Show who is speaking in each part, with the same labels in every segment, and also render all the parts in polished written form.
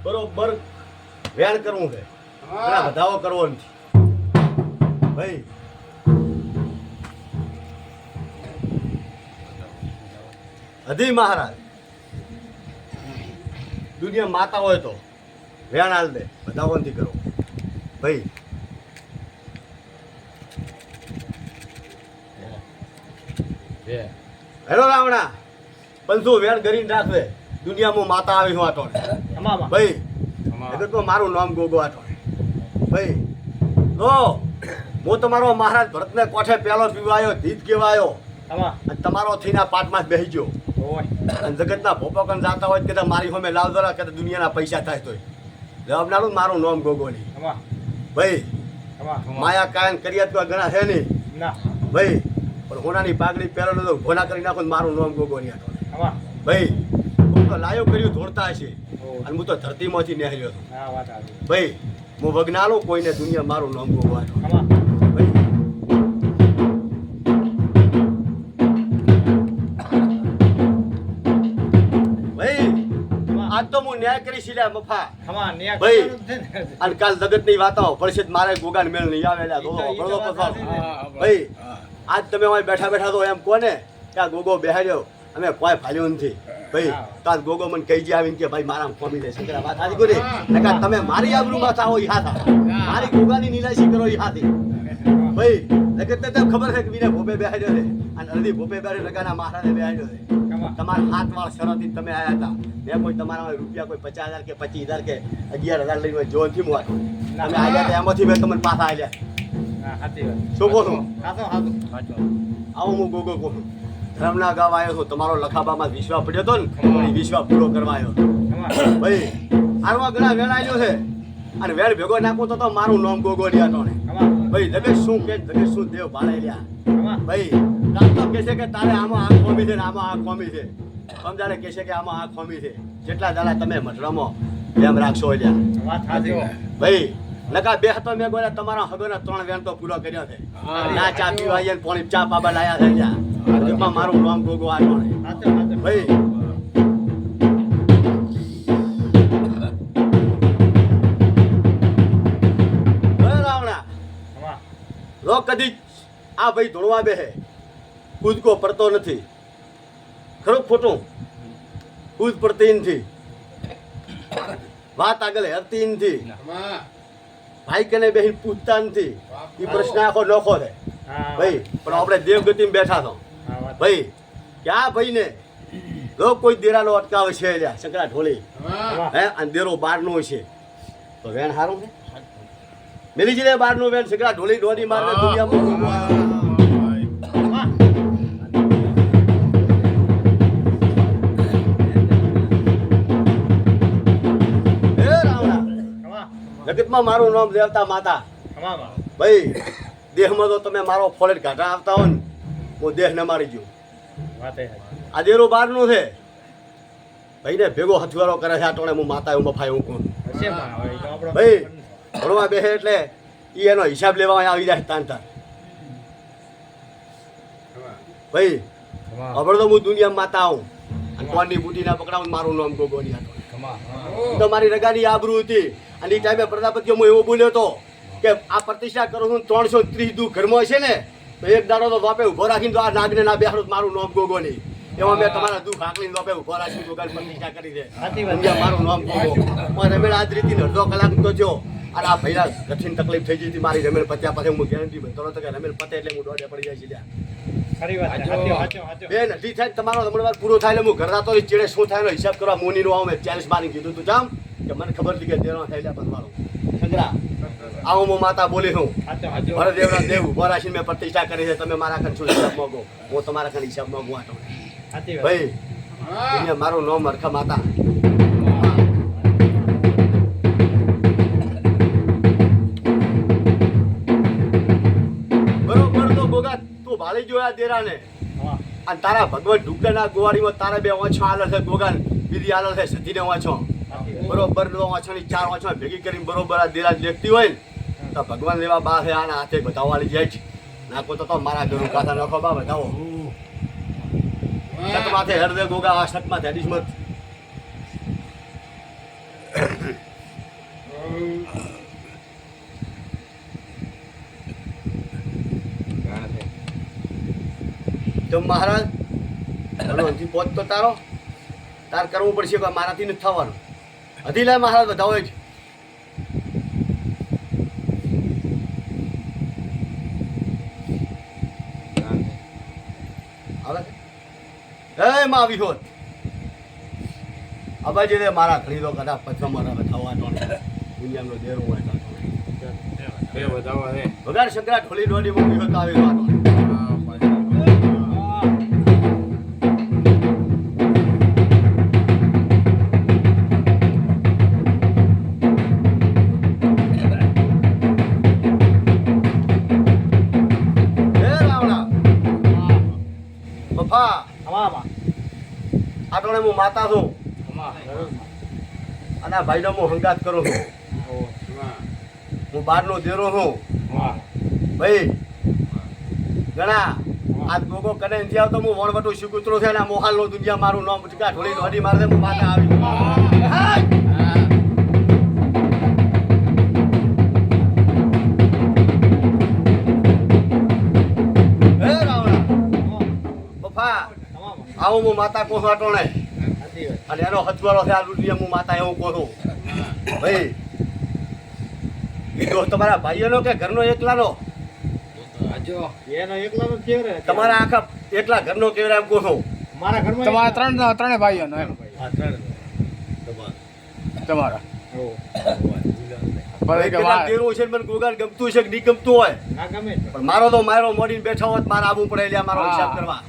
Speaker 1: બરોબર વેણ કરવું છે વધાવો કરવો નથી ભાઈ હધી મહારાજ દુનિયા માતા હોય તો વેણ હાલ દે વધાવો નથી કરો ભાઈ હેલો રાવણા પંચો વેણ કરીને રાખવે દુનિયામાં માતા આવી હું આટો ભાઈ જગતમાં મારું નામ ગોગો આટો ભાઈ તો હું તમારો મહારાજ ભરતને કોઠે પહેલો પીવાયો ધીત કહેવાયો અને તમારો થઈને પાટમાં જ બેસી ગયો અને જગતના ભોપકન જાતા હોય કે મારી સામે લાવ દરા કે દુનિયાના પૈસા થાય તોય જવાબનારું મારું નામ ગોગોની ભાઈ માયા કાયન કર્યા તો ઘણા છે નહીં ભાઈ પણ હોનાની પાઘડી પહેરેલો તો ઘોના કરી નાખો મારું નામ ગોગોની આટો ભાઈ હું તો લાયો કર્યું દોડતા હશે અને હું તો ધરતીમાંથી નીકળ્યો હતો ભાઈ હું વગનાલો કોઈને દુનિયા મારું નામ ગોગો આટો આજ તો હું ન્યાય કરી સીધા મફા ભાઈ અને કાલ જગત ની વાતો પડશે મારે ગોગાન મેળ નહીં આવેલા ભાઈ આજ તમે અહીં બેઠા બેઠા તો એમ કોને કે આ ગોગો બેહાડ્યો અમે કોઈ ફાલ્યો નથી ભાઈ તાર ગોગો મને કહી જાય આવીને કે ભાઈ મારા કોમી દે છોકરા વાત હાજી કોને નકા તમે મારી આબરૂમાં થાઓ ઈ હાથા મારી ગોગાની નીલાશી કરો ઈ હાથી ભાઈ જગત ને તેમ ખબર છે કે બીને ભોપે બેહાડ્યો છે અને અડધી ભોપે બેહાડ્યો લગાના મહારાજે બેહાડ્યો છે તમારા હાથ વાળ શરતી તમે આયા હતા મેં કોઈ તમારા રૂપિયા કોઈ 50,000 કે 25,000 કે 11,000 લઈને જોન થી મુઆ તમે આયા હતા એમાંથી મેં તમને પાછા આલ્યા શું કહો છો આવો હું ગોગો કહું ધર્મના ગાવ આવ્યો છું તમારો લખાબામાં વિશ્વા પડ્યો હતો ને વિશ્વા પૂરો કરવા આવ્યો ભાઈ આરવા ઘણા વેણ આવ્યો છે અને વેણ ભેગો નાખું તો મારું નામ ગોગો લ્યા તો ને ભાઈ જગત શું કે જગત શું દેવ ભાડે લ્યા ભાઈ તો કહે છે કે તારે આમાં આંખ ખોમી છે ને આમાં આંખ ખોમી છે સમજાને કહે છે કે આમાં આંખ ખોમી છે જેટલા દાડા તમે મઢરામાં એમ રાખશો લ્યા ભાઈ નકા બે હતો મેં બોલ્યા તમારા હગોના 3 વેણ તો પૂરો કર્યો છે ના ચા પીવાય પાણી ચા પાબા લાયા છે લ્યા મારું નામ ગોગો આ ભાઈ લો કદી આ ભાઈ ધોળવા બેહે કૂદકો પડતો નથી ખરું ખોટું કૂદ પડતી નથી વાત આગળ હેરતી નથી ભાઈ કને બેહીને પૂછતા નથી એ પ્રશ્ન આખો નોખો છે ભાઈ પણ આપણે દેવગતિમાં બેઠા છો ભાઈ ક્યાં ભાઈ ને જો કોઈ દેરાનો અટકાવે છે લ્યા શકરા ઢોળી હે અને દેરો બારનો છે તો વેણ હારું છે મેલી જીને બારનું વેણ શકરા ઢોળી ડોડી મારને દુનિયામાં જગતમાં મારું નામ દેવતા માતા ભાઈ દેહમાં તો તમે મારો ફોલેટ ઘાટા આવતા હો ને હું દેહને મારી ગયો આ દેરો બારનું છે ભાઈ ને ભેગો હથવારો કરે છે આ ટોળે હું માતા એવું મફાય હું કોણ ભાઈ ભણવા બેસે એટલે એ એનો હિસાબ લેવા આવી જાય તાંતા ભાઈ હવે તો હું દુનિયામાં માતા આવું અને કોણની બુટીના પકડાવું મારું નામ ગોગોની હતો તો મારી રગાની આબરૂ હતી અને એ ટાઈમે પ્રજાપતિ હું એવો બોલ્યો હતો કે આ પ્રતિષ્ઠા કરું છું 330 દુઃખ ઘરમાં છે ને તો એક દાડો તો વાપે ઉભો રાખીને તો આ નાગને ના બેહાડું મારું નામ ગોગોની એમાં મેં તમારા દુઃખ આકલીને વાપે ઉભો રાખીને ગોગાની પ્રતિષ્ઠા કરી છે મારું નામ ગોગો રમેલ આજ રીતે અડધો કલાક તો થયો અને આ ભૈયા કઠિન તકલીફ થઈ ગઈ હતી મારી રમેલ પત્યા પાસે હું ગેરંટી બનતો હતો કે રમેલ પતે એટલે હું દોડે પડી જાય છે બેન હજી થાય તમારો હમણાં પૂરો થાય એટલે હું ઘર રાતો ચેડે શું થાય હિસાબ કરવા મોનીનો આવું મેં 40 મારી કીધું તું જામ કે મને ખબર હતી કે દેરો થાય પતવાળો સંગ્રા આવો હું માતા બોલી હું ભરદેવના દેવ ઉભો રાખીને મેં પ્રતિષ્ઠા કરી છે તમે મારા ખન શું હિસાબ માંગો હું તમારા ખન હિસાબ માંગું આટો ભાઈ મારું નામ હરખા માતા ભાળી જોયા દેરાને અને તારા ભગવાન ઢુકડાના ગોવાડીમાં તારા 2 ઓછા આલે છે ગોગાન બીજી આલે છે સતીને ઓછો બરોબર નો ઓછાની 4 ઓછા ભેગી કરીને બરોબર આ દેરા દેખતી હોય ને તો ભગવાન લેવા બા છે આના હાથે બતાવવાળી જાય છે નાખો તો મારા ઘરું પાછા નાખો બા બતાવો સત માથે હરદે ગોગા આ સત માથે હડીશ મત જમ મહારાજ હલો હજી પહોંચતો તારો તાર કરવું પડશે કે મારાથી નથી થવાનું હજી લે મહારાજ બધાઓ જ હવે એ માં આવી હોત અબાજી રે મારા ખરીદો કદાચ પછી મારા થવાનો દુનિયાનો દેરો હોય વગાડ શંકરા ઢોલી ડોલી મૂકી હોત આવી વાતો આટોણે હું માતા છું અને ભાઈનો હું હંગાત કરું છું હું બહારનો દેરો છું ભાઈ ઘણા આ ગોગો કને નથી આવતો હું વણવટું શીકુતરો છે ને મોહાલનો દુનિયા મારું નામ ટીકા ઢોળી ઢોળી મારે હું માતા આવી આવું હું માતા કહું આટોણે અને એનો હથવાળો છે આ દુનિયા હું માતા એવું કહું ભાઈ એ તમારા ભાઈઓનો કે ઘરનો એકલાનો તમારા આખા એકલા ઘરનો કેવરા એમ કહું
Speaker 2: મારા ઘરમાં તમારા ત્રણે ભાઈઓનો એમ તમારા
Speaker 1: ગમતું છે કે નહીં ગમતું હોય પણ મારો તો મારો મોડીને બેઠા હોત મારે આવવું પડે મારો હિસાબ કરવા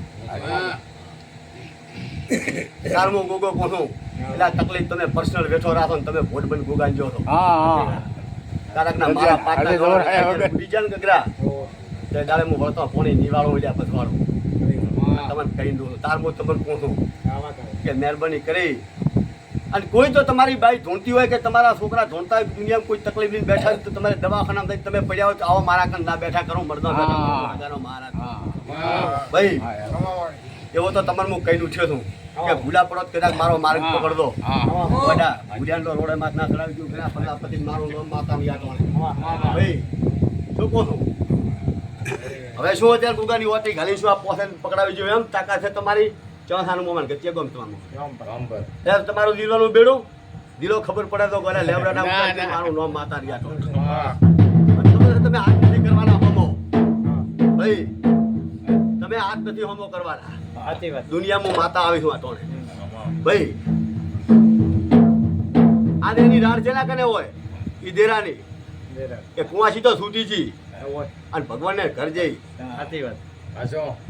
Speaker 1: કારમો ગોગો કોનું એટલે તકલીફ તમે પર્સનલ બેઠો રાખો ને તમે ભોટ બંધ ગોગાન જો છો કારકના મારા પાટલા બીજાન ગગરા તે દાડે હું વળતો પોણી નિવાળો એટલે પથવાળો તમને કહી દઉં તાર હું તમને કહું છું કે મહેરબાની કરી અને કોઈ તો તમારી બાઈ ધૂણતી હોય કે તમારા છોકરા ધૂણતા હોય દુનિયામાં કોઈ તકલીફ લઈને બેઠા હોય તો તમારે દવાખાના થઈ તમે પડ્યા હોય તો આવો મારા કન ના બેઠા કરો મરદો મારા ભાઈ એવો તો તમારે હું કહી ઉઠ્યો છું કે ભૂલા પડો કદાચ મારો માર્ગ પકડતો ભૂલ્યાનો રોડે માં ના ચડાવી ગયું ઘણા પ્રજાપતિ મારું નામ માતા યાદ ભાઈ શું કહું છું હવે શું અત્યારે ગુગાની ઓટી ઘાલી શું આ પોસે પકડાવી જોઈએ એમ તાકાત છે તમારી ચોથાનું મોમેન્ટ કે ગમ તમારું તમારું દિલોનું બેડું દિલો ખબર પડે તો ગોલે લેબડાના મારું નામ માતા યાદ તમે હાથ નથી કરવાના હોમો ભાઈ તમે હાથ નથી હોમો કરવાના દુનિયામાં માતા આવી છું આટોને ભાઈ આને એની રાડ જેના કને હોય ઈ દેરાની કે કુવાસી તો છૂટી જી અને ભગવાનને ઘર જઈ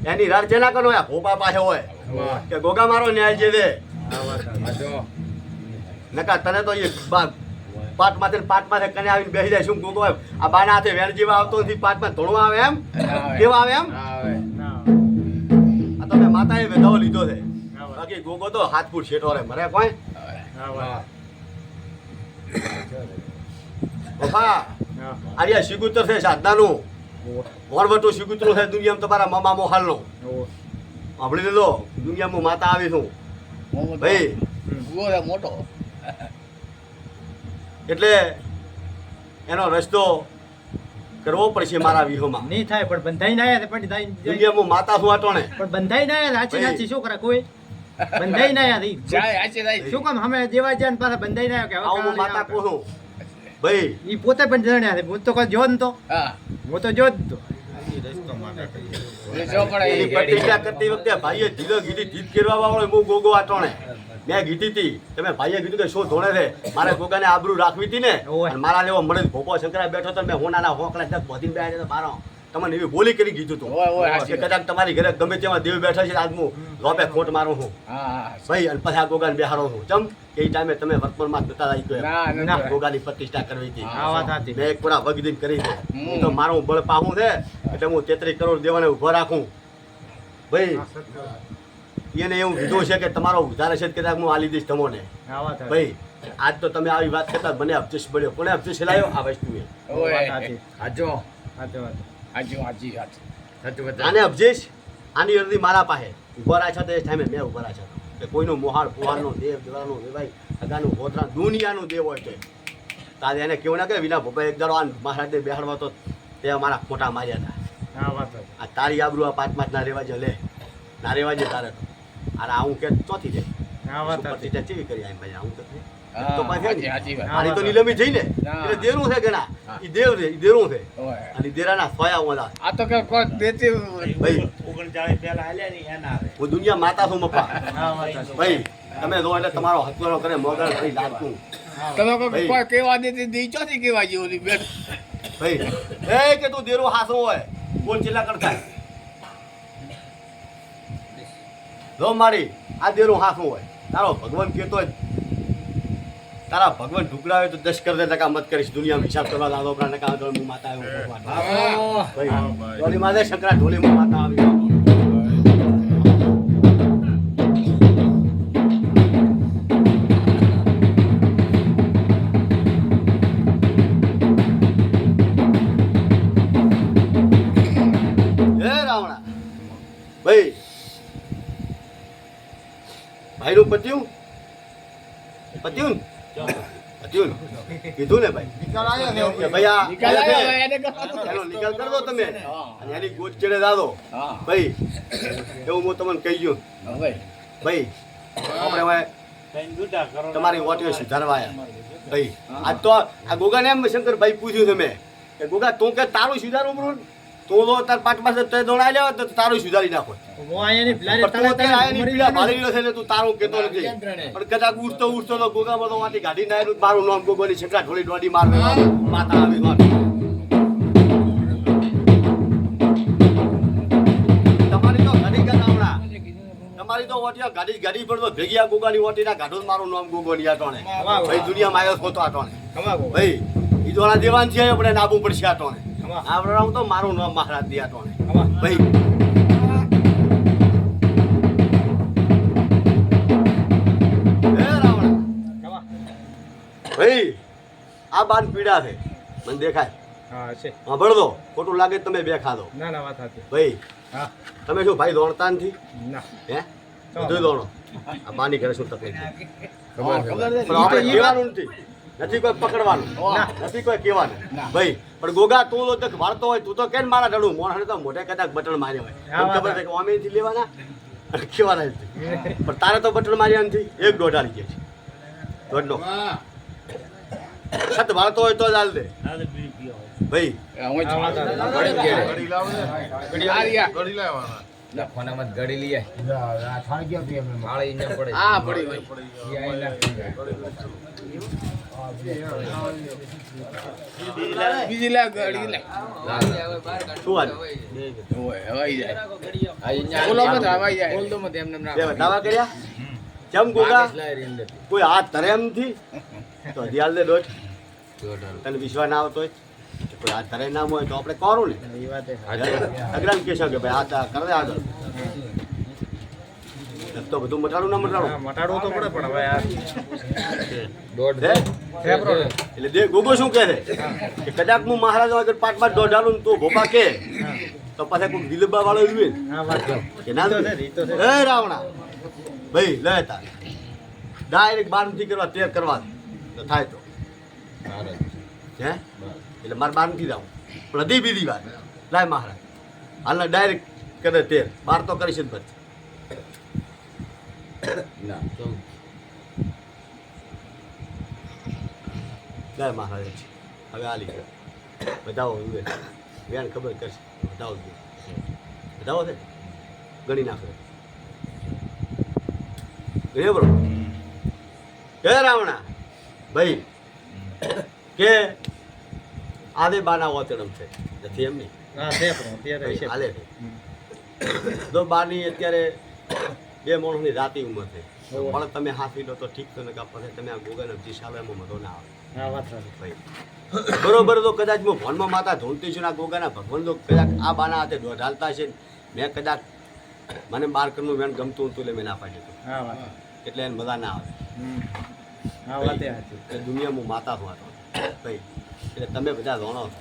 Speaker 1: એની રાડ જેના કને હોય ભોપા પાસે હોય કે ગોગા મારો ન્યાય જે દે નકા તને તો એ પાટ માથે કને આવીને બેસી જાય શું ગોગો આ બાના હાથે વેણ જેવા આવતો નથી પાટમાં ધોળવા આવે એમ કેવા આવે એમ તમે માતા એ વેધાઓ લીધો છે બાકી ગોગો તો હાથ ફૂટ શેઠો રે મરે કોઈ આર્યા શિગુતર છે સાધનાનું વણવટું શિગુતરું છે દુનિયામાં તમારા મામા મોહાલનો સાંભળી લીધો દુનિયામાં માતા આવી છું ભાઈ
Speaker 2: મોટો
Speaker 1: એટલે એનો રસ્તો કરવો પડશે મારા વિહોમાં
Speaker 3: નહીં થાય પણ બંધાઈ ના યાર પણ
Speaker 1: દુનિયામાં માતા શું આટોણે
Speaker 3: પણ બંધાઈ ના યાર સાચી શું કરે કોઈ બંધાઈ ના યાર
Speaker 2: જાય સાચી જાય
Speaker 3: શું કામ અમે જેવા જાન પાસે બંધાઈ ના કે
Speaker 1: આવું માતા કોનું ભાઈ
Speaker 3: ઈ પોતે પણ જણ્યા હું તો કોઈ જો ન તો હું તો જો જ તો
Speaker 1: એની પ્રતિક્રિયા કરતી વખતે ભાઈએ ધીલો કીધી ધીત કરવા વાળો હું ગોગો આટોણે મેં કીધી હતી તમે ભાઈએ કીધું કે શું ધોણે છે મારે ગોગાને આબરૂ રાખવી હતી ને મારા લેવો મળે ભોપો શંકરા બેઠો તો મેં હોનાના હોકલા જગ બોધીને બેઠા તો મારો તમને એવી બોલી કરી કીધું તું કે કદાચ તમારી ઘરે ગમે તેમાં દેવ બેઠા છે આજ હું લોપે ખોટ મારું છું ભાઈ અને પછી આ ગોગાને બેહાડો છું ચમ એ ટાઈમે તમે વર્તમાનમાં જતા આવી ગયો ગોગાની પ્રતિષ્ઠા કરવી હતી મેં એક પૂરા વગદીન કરી છે હું તો મારું બળ પાહું છે એટલે હું 33 કરોડ દેવાને ઉભો રાખું ભાઈ એને એવું કીધું છે કે તમારો ઉધાર છે કદાચ હું આલી દઈશ તમને ભાઈ આજ તો તમે આવી વાત કરતા મને અબજેશ બન્યો કોને અબજેશ લાવ્યો આ વસ્તુએ આને અબજેશ આની અરજી મારા પાસે ઉભા રાખ્યો તો એ ટાઈમે મેં ઉભા રાખ્યો કે કોઈનો મોહાળ પુહાળનો દેવ દેવાનો ભાઈ અગાનું ગોત્રા દુનિયાનું દેવ હોય છે તારે એને કેવું ના કે વિના ભોપા એક દાડો આ મહારાજને બેહાડવા તો તે અમારા ખોટા માર્યા હતા આ તારી આબરૂ આ 5 ના રેવા જો લે તારે વાજે તારે તો અને આવું કે ચોથી જાય
Speaker 3: હા વાત
Speaker 1: સુપર
Speaker 3: સાચી.
Speaker 1: સીટર ચેવી કરી આમ ભાઈ આવું તો
Speaker 2: હા,
Speaker 1: તો પાછી
Speaker 2: સાચી, સાચી વાત.
Speaker 1: મારી તો નીલમી જઈને
Speaker 2: ના.
Speaker 1: એટલે દેરું છે ઘણા
Speaker 2: હા.
Speaker 1: ઈ દેવ છે ઈ દેરું છે
Speaker 2: ઓય.
Speaker 1: અને ઈ દેરાના સોયા ઓલા
Speaker 2: આ તો કે કોઈ દેતી
Speaker 1: ભાઈ
Speaker 4: 39 પહેલા હાલ્યા ને એના આવે.
Speaker 1: હું દુનિયા માતા છું મપ્પા
Speaker 3: હા વાત સાચી.
Speaker 1: ભાઈ તમે જો એટલે તમારો હથવારો કરે મોગલ થઈ લાગતું
Speaker 2: તમે
Speaker 1: ભાઈ.
Speaker 2: કોઈ કેવા દેતી દી ચોથી કેવા જેવું બેન
Speaker 1: ભાઈ એ કે તું દેરું હાસું હોય બોલ ચેલા કરતા જો મારી આ દેરું હાસું હોય તારો ભગવાન કહેતો જ તારા ભગવાન ઢુકડા હોય તો 10 કર દે ટકા મત કરીશ દુનિયામાં હિસાબ કરવા લાદો આપણા નકા તો હું માતા આવ્યો ભગવાન ભાઈ ઢોલી માદે શંકરા ઢોલી હું માતા આવી હે રાવણા ભાઈ ભાઈનું પત્યું કીધું ને ભાઈ કે ભાઈ આ
Speaker 2: નિકાલ આવ્યો
Speaker 1: હે,
Speaker 2: એને કહો.
Speaker 1: એનો નિકાલ કરી દો તમે
Speaker 2: હા.
Speaker 1: અને એની ગોદ ચડે દાદો
Speaker 2: હા
Speaker 1: ભાઈ એવું હું તમને કહી ગયું
Speaker 2: હા, ભાઈ
Speaker 1: ભાઈ આપણે હવે
Speaker 4: ત્રણ જુદા કરો.
Speaker 1: તમારી ઓટીઓ સુધારવા આવ્યા ભાઈ આજ તો આ ગોગાને એમ શંકરભાઈ પૂછ્યું તમે કે ગોગા તું કે તારું સુધારવું બરોબર તું તો તાર પાટ પાસે તે દોડાઈ લેવા તો તારું સુધારી નાખો
Speaker 3: હું અહીંયાની ફ્લારે
Speaker 1: પણ તું
Speaker 3: તળે
Speaker 1: અત્યારે આયાની
Speaker 3: મરી
Speaker 1: પીડા
Speaker 3: ગયો
Speaker 1: ભાળી રહ્યો છે એટલે તું તારું કહેતો નથી પણ કદાચ ઉઠતો તો ગોગામાં તો વાંથી ગાડી ના આવ્યું મારું નામ ગોગોની છકડા ઢોળી દોડી મારવે માતા આવી વાત તમારી તો ઘડી ગામડા તમારી તો ઓટિયા ગાડી પર તો ભેગી આ ગોગાની ઓટીના ગાઢો મારું નામ ગોગોની આટોણે ભાઈ દુનિયામાં આવ્યો ખોતો આટોણે
Speaker 3: ખમા ગો.
Speaker 1: ભાઈ ઈ દોણા દેવાન છે આપણે નાબુ પડશે આટોણે
Speaker 3: ખમા.
Speaker 1: આપણે હું તો મારું નામ મહારાજ દે આટોણે
Speaker 3: ખમા.
Speaker 1: ભાઈ હે રાવણ
Speaker 3: ખમા.
Speaker 1: ભાઈ આ બાન પીડા છે મને દેખાય
Speaker 3: હા છે.
Speaker 1: સાંભળ દો ખોટું લાગે તો તમે બે ખાધો
Speaker 3: ના ના વાત સાચી.
Speaker 1: ભાઈ
Speaker 3: હા
Speaker 1: તમે શું ભાઈ દોડતા નથી
Speaker 3: ના
Speaker 1: હે બધું દોડો આ બાની ઘરે શું તકલીફ છે
Speaker 2: ખબર છે.
Speaker 1: પણ આપણે કહેવાનું નથી કોઈ પકડવાનું નથી કોઈ કહેવાનું ભાઈ પણ ગોગા તું તો વાળતો હોય તું તો કેમ મારા ડડું મોણ તો મોઢે કદાચ બટન માર્યો હોય
Speaker 3: હા,
Speaker 1: મને ખબર છે કે અમેથી લેવાના અને કેવાના નથી પણ તારે તો બટન માર્યા નથી એક દોઢ આવી ગયા છે દોઢનો છત વાળતો હોય તો જ હાલ દે
Speaker 4: આ તો બીડી પીવો.
Speaker 1: ભાઈ
Speaker 2: હું જ
Speaker 3: હા, વાત સાચી.
Speaker 2: આ રહ્યા.
Speaker 5: ફોનામાં ગળી લઈ માળી ઇન્જન પડે
Speaker 2: આ પડી ભાઈ બીજી લે ગાડી લે
Speaker 1: શું વાત
Speaker 2: ઓય હવાઈ જાય
Speaker 5: આ ઇન્જન
Speaker 2: બોલો મત હવાઈ જાય
Speaker 5: બોલ દો મત એમને
Speaker 1: બે દાવા કર્યા કેમ ગોગા કોઈ હાથ ધરે એમ નથી તો હજી હાલ દે દોઢ તને વિશ્વાસ ના આવતો હોય કે કોઈ હાથ ધરે નામ હોય તો આપણે કરું ને
Speaker 3: એ વાત એ.
Speaker 1: અગ્રામ કહેશો કે ભાઈ હાથ કરે આગળ તો બધું મટાડું ના
Speaker 3: હા,
Speaker 1: મટાડું
Speaker 3: મટાડવું તો પડે પણ હવે યાર
Speaker 5: દોઢ
Speaker 1: હે?
Speaker 3: ફેફરો.
Speaker 1: એટલે દે ગોગો શું કહે છે કે કદાચ હું મહારાજ આગળ પાટ દોઢ હાલું ને તું ભોપા કે તો પાછા કોઈ દિલબા વાળો જોઈએ ને
Speaker 3: હા વાત છે.
Speaker 1: કે ના
Speaker 3: ઈ તો છે, ઈ તો છે.
Speaker 1: એ રાવણા ભાઈ લે તાર ડાયરેક્ટ બાર નથી કરવા તેર કરવા તો થાય તો હે એટલે મારે બાર નથી જવું પણ હજી બીજી વાત લાય મહારાજ હાલને ડાયરેક્ટ કરે તેર બાર તો કરીશ જ પછી
Speaker 5: ના
Speaker 1: લાય મહારાજ છે હવે હાલી ગયો બતાવો વ્યાન ખબર કરશે બતાવો બતાવો છે ગણી નાખો ગણ્યો બરો હે રાવણા ભાઈ કે આદે બાના ઓતડમ છે નથી એમ નહીં
Speaker 3: હા છે પણ અત્યારે છે.
Speaker 1: હાલે છે તો બાની અત્યારે બે માણસની રાતી ઉંમર છે પણ તમે હાથવી લો તો ઠીક તો ને પછી તમે આ ગોગન અબજી સાલો એમાં મધો ના આવે
Speaker 3: હા વાત સાચી.
Speaker 1: ભાઈ બરોબર તો કદાચ હું ભવનમાં માતા ધોનતી છું ને આ ગોગાના ભગવાન તો કદાચ આ બાના હાથે દોઢ હાલતા છે ને મેં કદાચ મને બાર કરનું વેણ ગમતું હતું એટલે મેં ના પાડી દીધું
Speaker 3: હા વાત.
Speaker 1: એટલે એને મજા ના આવે
Speaker 3: હમ. હા વાત એ સાચી.
Speaker 1: એટલે દુનિયામાં હું માતા છું આ તો ભાઈ એટલે તમે બધા જાણો છો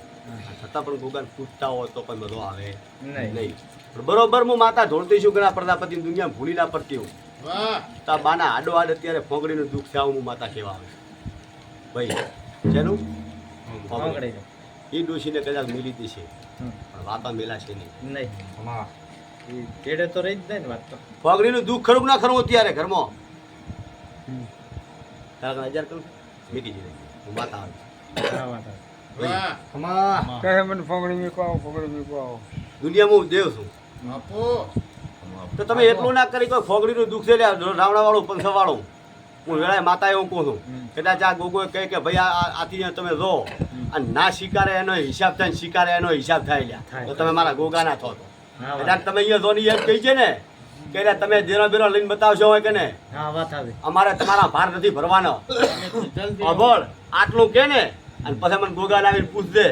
Speaker 1: છતાં પણ ગોગાને પૂછતા હોય તો પણ બધો આવે
Speaker 3: નહીં.
Speaker 1: નહીં પણ બરોબર હું માતા ધોળતી છું ઘણા પ્રજાપતિ દુનિયા ભૂલી ના પડતી હું તો આ બાના આડો આડ અત્યારે ફોગડીનું દુઃખ છે આવું હું માતા કહેવા આવે ભાઈ જેનું
Speaker 3: ફોગડીનું.
Speaker 1: એ ડોશીને કદાચ મિલી હતી છે
Speaker 3: હમ.
Speaker 1: પણ વાતા મેલા છે નહીં
Speaker 3: નહીં. ઈ તેડે તો રહી જ જાય ને વાત તો.
Speaker 1: ફોગડીનું દુઃખ ખરું કે ના ખરું અત્યારે ઘરમાં તારા 1000 કરું મીકી દીધે હું માતા આવું
Speaker 3: હા, વાત આવે.
Speaker 2: વાહ.
Speaker 5: કહે મને ફોગડી મીકો આવો
Speaker 1: દુનિયામાં હું દેવ છું
Speaker 2: બાપુ.
Speaker 1: તો તમે એટલું ના કરી કોઈ ફોગડીનું દુઃખ છે રાવણાવાળું પંથવાળું હું વેળાએ માતા એવું કહું છું કદાચ આ ગોગોએ કહે કે ભાઈ આથી તમે જો અને ના સ્વીકારે એનો હિસાબ થાય ને સ્વીકારે એનો હિસાબ થાય લ્યા તો તમે મારા ગોગા ના થો તો
Speaker 3: હા, વાત
Speaker 1: કદાચ તમે અહીંયા જોની એમ કહી છે ને કે લ્યા તમે દેરો બેરો લઈને બતાવશો હોય કે ને
Speaker 3: હા, વાત આવે.
Speaker 1: અમારે તમારા ભાર નથી ભરવાનો અભળ આટલું કે ને અને પછી મને ગોગા લાવીને પૂછજે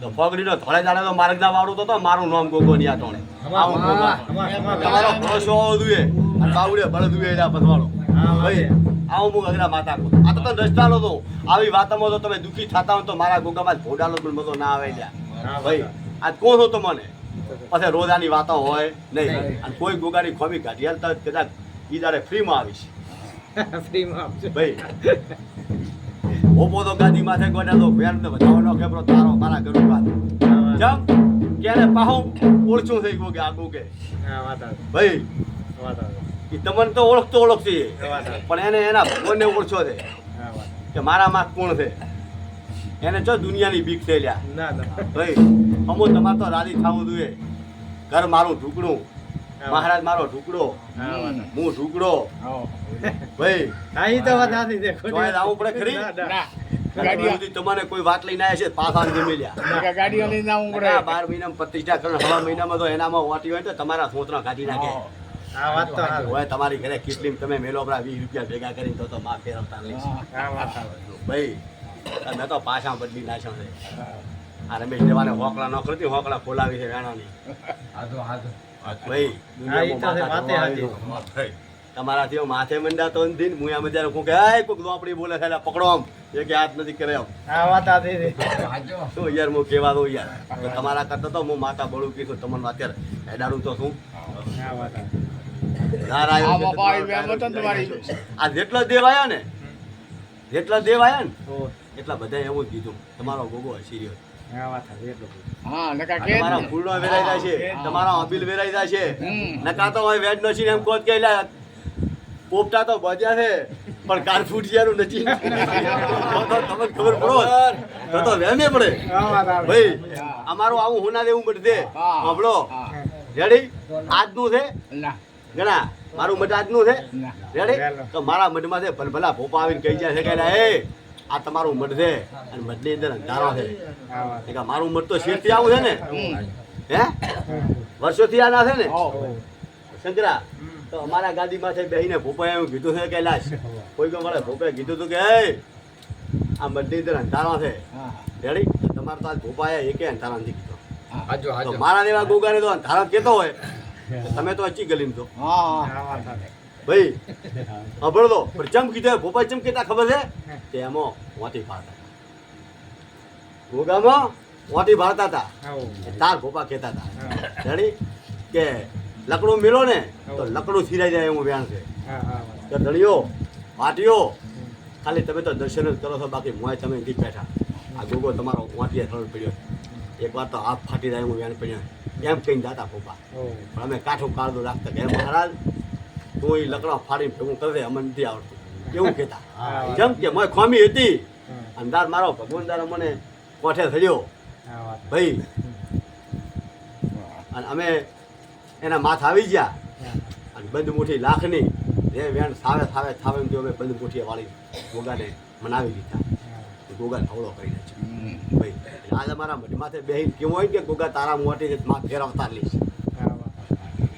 Speaker 1: તો ફોગડીનો થોડે દાડે તો માર્ગદા વાળું તો મારું નામ ગોગો ની આ ટોણે આવું ગોગા તમારો ભરોસો હોવો જોઈએ અને બાવડે ભળ જોઈએ એના પથવાળો
Speaker 3: હા,
Speaker 1: ભાઈ આવું હું અઘરા માતા કહું આ તો તમે રસ્તાલો તો આવી વાતોમાં તો તમે દુઃખી થતા હોય તો મારા ગોગામાં ભોડાલો પણ બધો ના આવે ત્યાં
Speaker 3: હા,
Speaker 1: ભાઈ આજ કોણ છો તો મને પછી રોજાની વાતો હોય નહીં અને કોઈ ગોગાની ખોમી કાઢી હાલતા હોય કદાચ ઈ દાડે ફ્રીમાં આવીશ
Speaker 3: ફ્રીમાં આપજો.
Speaker 1: ભાઈ ઓપો તો ગાદી માથે ગોડા તો ફેર ને બધાનો કેબરો તારો મારા ઘરનું વાત
Speaker 3: હા,
Speaker 1: જમ ક્યારે પાહું ઓળછું થઈ ગયો કે આ ગોગે
Speaker 3: હા, વાત આવે.
Speaker 1: ભાઈ
Speaker 3: વાત આવે.
Speaker 1: ઈ તમને તો ઓળખતો ઓળખતી
Speaker 3: વાત આવે.
Speaker 1: પણ એને એના ભગવાનને ઓળખો છે
Speaker 3: હા, વાત.
Speaker 1: કે મારા માં કોણ છે એને જો દુનિયાની બીક છે લ્યા
Speaker 3: ના ના
Speaker 1: ભાઈ અમુ તમારે તો રાજી થવું જોઈએ ઘર મારું ઢુકડું મહારાજ મારો ઢુકડો
Speaker 3: હા, વાત આવે.
Speaker 1: હું ઢુકડો
Speaker 2: આવો.
Speaker 1: ભાઈ
Speaker 3: હા, ઈ તો વાત સાચી છે.
Speaker 1: જોઈ લાવવું પડે ખરી?
Speaker 3: ના, ના.
Speaker 2: ના.
Speaker 1: ગાડી
Speaker 2: ગાડીઓ
Speaker 1: તમને કોઈ વાત લઈને આવ્યા છે પાછા જમી લ્યા
Speaker 2: ગાડીઓ લઈને આવું પડે.
Speaker 1: 12 મહિનામાં પ્રતિષ્ઠા કરો 6 મહિનામાં તો એનામાં વાટી હોય ને તો તમારા સોતરા કાઢી નાખે
Speaker 3: હા, વાત તો હારી.
Speaker 1: હોય તમારી ઘરે કેટલી તમે મેલો આપણા 20 રૂપિયા ભેગા કરીને તો માં ફેરવતા લઈશ
Speaker 3: હા, વાત આવે.
Speaker 1: ભાઈ મેં તો પાછા બદલી નાખ્યો છે આ રમેશ દેવાને હોકલા ન કરતી હોકલા ખોલાવી છે વેણાની ભાઈ
Speaker 3: હા, ઈ તો છે, વાતે હાચી.
Speaker 1: ભાઈ તમારાથી હું માથે મંડાતો નથી ને હું આમ જ્યારે કહું કે હાય કોઈક ચોપડી બોલે છે એટલે પકડો આમ એ કે હાથ નથી કરે આમ
Speaker 3: હા, વાત સાચી છે.
Speaker 1: શું યાર હું કેવા દઉં યાર તો તમારા કરતા તો હું માતા બળું કીધું તમને અત્યારે હેડાડું તો શું
Speaker 3: હા, વાત આવે.
Speaker 1: ધાર આવ્યો
Speaker 2: આ
Speaker 1: છે તો
Speaker 2: બાપા
Speaker 1: તમારો
Speaker 2: આવી
Speaker 1: ધાર
Speaker 2: બેઠો ને તમારી.
Speaker 1: આ જેટલો દેવ આવ્યો ને જેટલા દેવ આવ્યા ને
Speaker 3: તો,
Speaker 1: એટલા બધા એવું જ કીધું તમારો ગોગો હસી રહ્યો
Speaker 3: હા, વાત આવે. એટલું બધું.
Speaker 2: હા નકા કે જ
Speaker 1: તમારા
Speaker 2: ને.
Speaker 1: ફૂલનો વેરાઈ જાય છે તમારા અબીલ વેરાઈ જાય છે
Speaker 2: હમ.
Speaker 1: નકા તો હવે વેજ નસી એમ કોત કે લા પોપટા તો બજ્યા છે પણ કાર ફૂટિયાનું નથી તો તમને ખબર પડો તો વેમે પડે
Speaker 3: હા, વાત આવે.
Speaker 1: ભાઈ અમારું આવું હોના દેવું બધે
Speaker 2: હા.
Speaker 1: સાંભળો
Speaker 2: હા.
Speaker 1: રેડી આજનું છે
Speaker 2: ના.
Speaker 1: ઘણા મારું મઢ આજનું છે
Speaker 2: ના.
Speaker 1: રેડી
Speaker 3: વેલો.
Speaker 1: તો મારા મઢમાં છે ભલભલા ભોપા આવીને કહી જાય છે કે લા, એ આ તમારું મઢ છે અને મઢની અંદર અંધારો છે
Speaker 3: હા, વાત.
Speaker 1: એટલે કે મારું મઢ તો શેઠથી આવું છે ને
Speaker 2: હમ.
Speaker 1: હે વર્ષોથી આ ના છે ને
Speaker 2: આવો.
Speaker 1: શંકરા તો અમારા ગાદી માથે બેહીને ભોપાએ એવું કીધું છે કે લાશ કોઈ કે મળે ભોપાએ કીધું હતું કે એ આ મઢની અંદર અંધારો છે
Speaker 2: હા.
Speaker 1: રેડી તમારે તો આજ ભોપાએ એકે અંધારો નથી કીધો
Speaker 2: હા.
Speaker 1: તો મારા જેવા ગોગાને તો અંધારો કહેતો હોય તો તમે તો અચી ગલીમ તો
Speaker 2: હા.
Speaker 3: હા, વાત આવે.
Speaker 1: ભાઈ સાંભળો તો પણ ચમ કીધું ભોપાએ ચમ કહેતા ખબર છે કે એમાં વાટી ભારતા હતા ગોગામાં વાટી ભારતા હતા
Speaker 3: આવું.
Speaker 1: તાર ભોપા કહેતા હતા રેડી કે લકડું મિલો ને તો લકડું સિરાઈ જાય એવું વ્યાણ છે
Speaker 3: હા, હા, વાત.
Speaker 1: કે દળિયો વાટીઓ ખાલી તમે તો દર્શન જ કરો છો બાકી મોય તમે નથી બેઠા આ ગોગો તમારો વાંટીએ થડ પડ્યો એક વાર તો હાથ ફાટી જાય હું વ્યાણ પડ્યા એમ કહીને જાતા પપ્પા
Speaker 3: ઓહ.
Speaker 1: પણ અમે કાઠું કાળદું રાખતા કે મહારાજ તું એ લકડા ફાડીને ભેગું કરે અમને નથી આવડતું એવું કહેતા
Speaker 3: હા,
Speaker 1: જેમ કે મોય ખોમી હતી
Speaker 3: હા,
Speaker 1: અંધાર મારો ભગવાન દારો મને કોઠે થયો
Speaker 3: હા, વાત.
Speaker 1: ભાઈ અને અમે એના માથ આવી ગયા
Speaker 3: હા,
Speaker 1: અને બંધ મુઠ્ઠી લાખની જે વેણ થાવે થાવે એમ જો અમે બંધ મુઠ્ઠીએ વાળી ગોગાને મનાવી દીધા
Speaker 3: હા.
Speaker 1: ગોગાને હવળો કરી દે છે
Speaker 2: હમ.
Speaker 1: ભાઈ આજ અમારા મઢ માથે બેહીને કેવું હોય કે ગોગા તારા મોટી છે માં ફેરવતા લઈશ
Speaker 3: હા, વાત.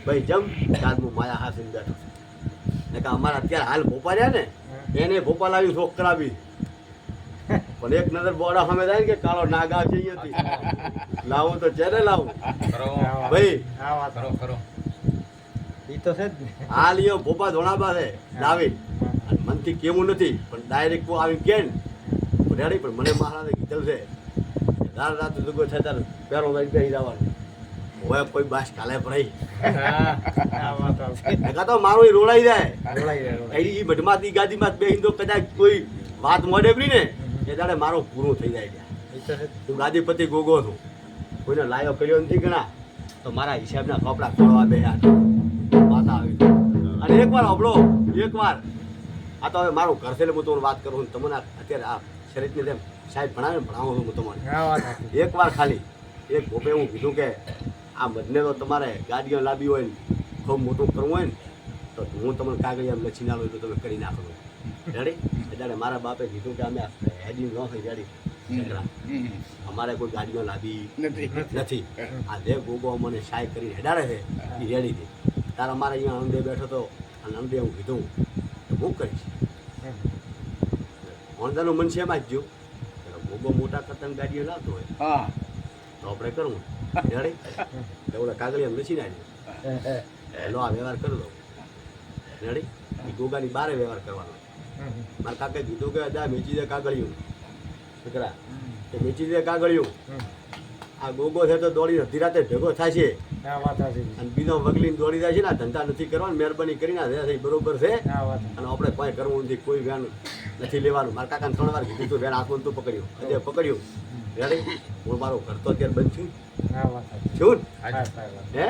Speaker 1: ભાઈ જમ આજ હું માયા હાથ બેઠો ને કે અમારા અત્યારે હાલ ભોપા રહ્યા ને એને ભોપા લાવી શોખ કરાવી પણ એક નજર બોડા સામે જાય ને કે કાળો નાગા છે અહીંયાથી લાવું તો ચેને લાવું ભાઈ
Speaker 3: હા, વાત. ઈ તો છે જ ને.
Speaker 1: હાલ યો ભોપા ધોણાબા છે લાવી અને મનથી કેવું નથી પણ ડાયરેક્ટ કોઈ આવી કે ને રેડી પણ મને મહારાજે કીધેલ છે રાત રાત દુગો થાય ત્યારે પેરો લઈને બેસી જવાનું હવે કોઈ બાસ કાલે પડાઈ
Speaker 3: હા, હા, વાત આવે.
Speaker 1: એકા તો મારું ઈ રોડાઈ જાય
Speaker 3: રોલાઈ જાય, રોલાઈ
Speaker 1: એ મઢમાંથી ગાદીમાં બેહીને તો કદાચ કોઈ વાત મળે બી ને એ દાડે મારું પૂરું થઈ જાય ત્યાં.
Speaker 3: જાય. ઈ તો છે જ.
Speaker 1: હું ગાદીપતિ ગોગો છું કોઈને લાયો કર્યો નથી ઘણા તો મારા હિસાબના કપડા ખોળવા બેહ્યા માતા આવી અને એકવાર હબળો એકવાર આ તો હવે મારું ઘર છે એટલે હું તમને વાત કરું છું તમને અત્યારે આ શરીરની જેમ સાહેબ ભણાવે ભણાવું છું હું તમને એકવાર ખાલી એક ભોપે હું કીધું કે આ બંને તો તમારે ગાડીઓ લાવી હોય ને ખૂબ મોટું કરવું હોય ને તો હું તમને કાગળ એમ લખી ના હોય તો તમે કરી નાખો રેડી એટલે મારા બાપે કીધું કે અમે હેડી ન થઈ રેડી અમારે કોઈ ગાડીઓ લાવી નથી આ જે ગોગો મને સાય કરીને હેડાડે છે એ રેડી હતી તારે અમારે અહીંયા અંદે બેઠો હતો અને અંદે હું કીધું હું કરીશ ઓનદાનું મન છે એમાં જ જો ગોગો મોટા કરતા ગાડીઓ લાવતો હોય તો આપણે કરવું રેડી એટલે કાગળ એમ લસી નાખ્યું લો આ વ્યવહાર કરી દો રેડી એ ગોગાની બારે વ્યવહાર કરવાનો મારા કાકે કીધું કે અદા વેચી દે કાગળિયું છોકરા એ વેચી દે કાગળિયું આ ગોગો છે તો દોડી અડધી રાતે ભેગો થાય છે અને બીજો વગલીને દોડી જાય છે ને ધંધા નથી કરવાનો મહેરબાની કરીને બરોબર છે અને આપણે કોઈ કરવું નથી કોઈ વેન નથી લેવાનું મારા કાકાને 3 વાર કીધું તું વેન હાથમાં તું પકડ્યું અજય પકડ્યું રેડી હું મારું ઘર તો અત્યારે બંધ છું હે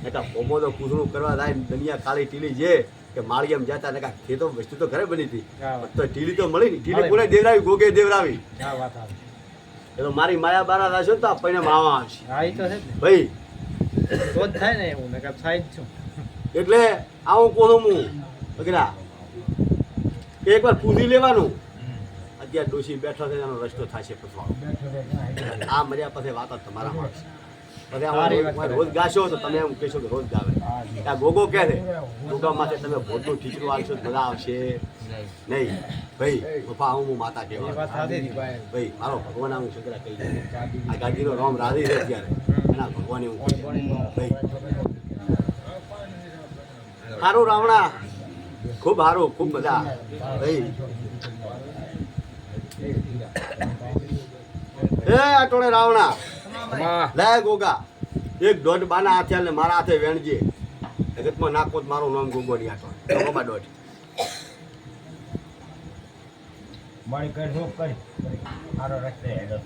Speaker 1: એકા પોમો તો કૂતરું કરવા જાય દુનિયા કાળી ટીલી છે કે માળિયામ જતા ને કાંઈ ખેતો વસ્તુ તો ઘરે બની હતી તો ટીલી તો મળી ને ટીલી પૂરે દેવરાવી ગોગે દેવરાવી એ તો મારી માયા બારા રાશો ને તો આપણને માવા આવશે ભાઈ
Speaker 3: તો જ થાય ને એવું ને થાય જ છું
Speaker 1: એટલે આવું કોનું હું વગેરા એકવાર પૂછી લેવાનું અત્યારે ડોશી બેઠો છે એનો રસ્તો થશે પૂછવાનો આ મર્યા પછી વાત જ તમારા મળશે પછી રોજ ગાશો તો તમે એમ કહેશો કે રોજ ગાવે આ ગોગો કહે છે ગોગામાંથી તમે ભોટનું ઠીચરું આવશો મજા આવશે નહીં ભાઈ પપ્પા હું માતા કહેવા ભાઈ મારો ભગવાન હું છોકરા કહી દઉં આ ગાડીનો રોમ રાધી છે અત્યારે એના ભગવાન એવું ભાઈ સારું રાવણા ખૂબ સારું ખૂબ મજા ભાઈ એ આટોળે રાવણા લે ગોગા એક દોઢ બાના હાથે ને મારા હાથે વેણજે જગતમાં નાખો મારું નામ ગોગો ની આટો ગોગા દોઢ
Speaker 3: મારી કઈ રોક કરી મારો રસ્તે હેડો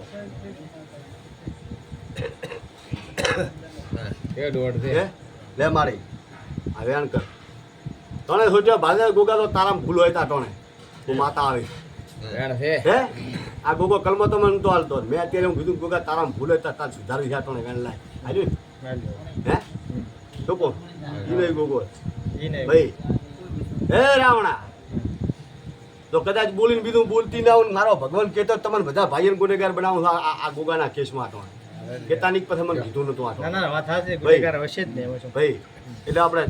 Speaker 2: એ દોડ છે
Speaker 1: લે મારી આ વેણ કર તને સોચ્યો ભાલે ગોગા તો તારામ ભૂલ હોય તા ટોણે તું માતા આવી
Speaker 2: વેણ છે
Speaker 1: હે આ ગોગો કલમો તો મને તો હાલતો મેં અત્યારે હું કીધું ગોગા તારામ ભૂલ હોય તાર સુધારી ગયા ટોણે વેણ લાય આવ્યું હે શું કહો ઈ નહીં ગોગો ભાઈ હે રાવણા તો કદાચ બોલીને બીજું બોલતી ના હોય મારો ભગવાન કહેતો તમને બધા ભાઈઓને ગુનેગાર બનાવું આ ગોગાના કેસમાં ટોણે કેતાનિક પછી મને કીધું નતું આ
Speaker 3: ના વાત સાચી ગુનેગાર હશે જ ને એવો
Speaker 1: ભાઈ એટલે આપણે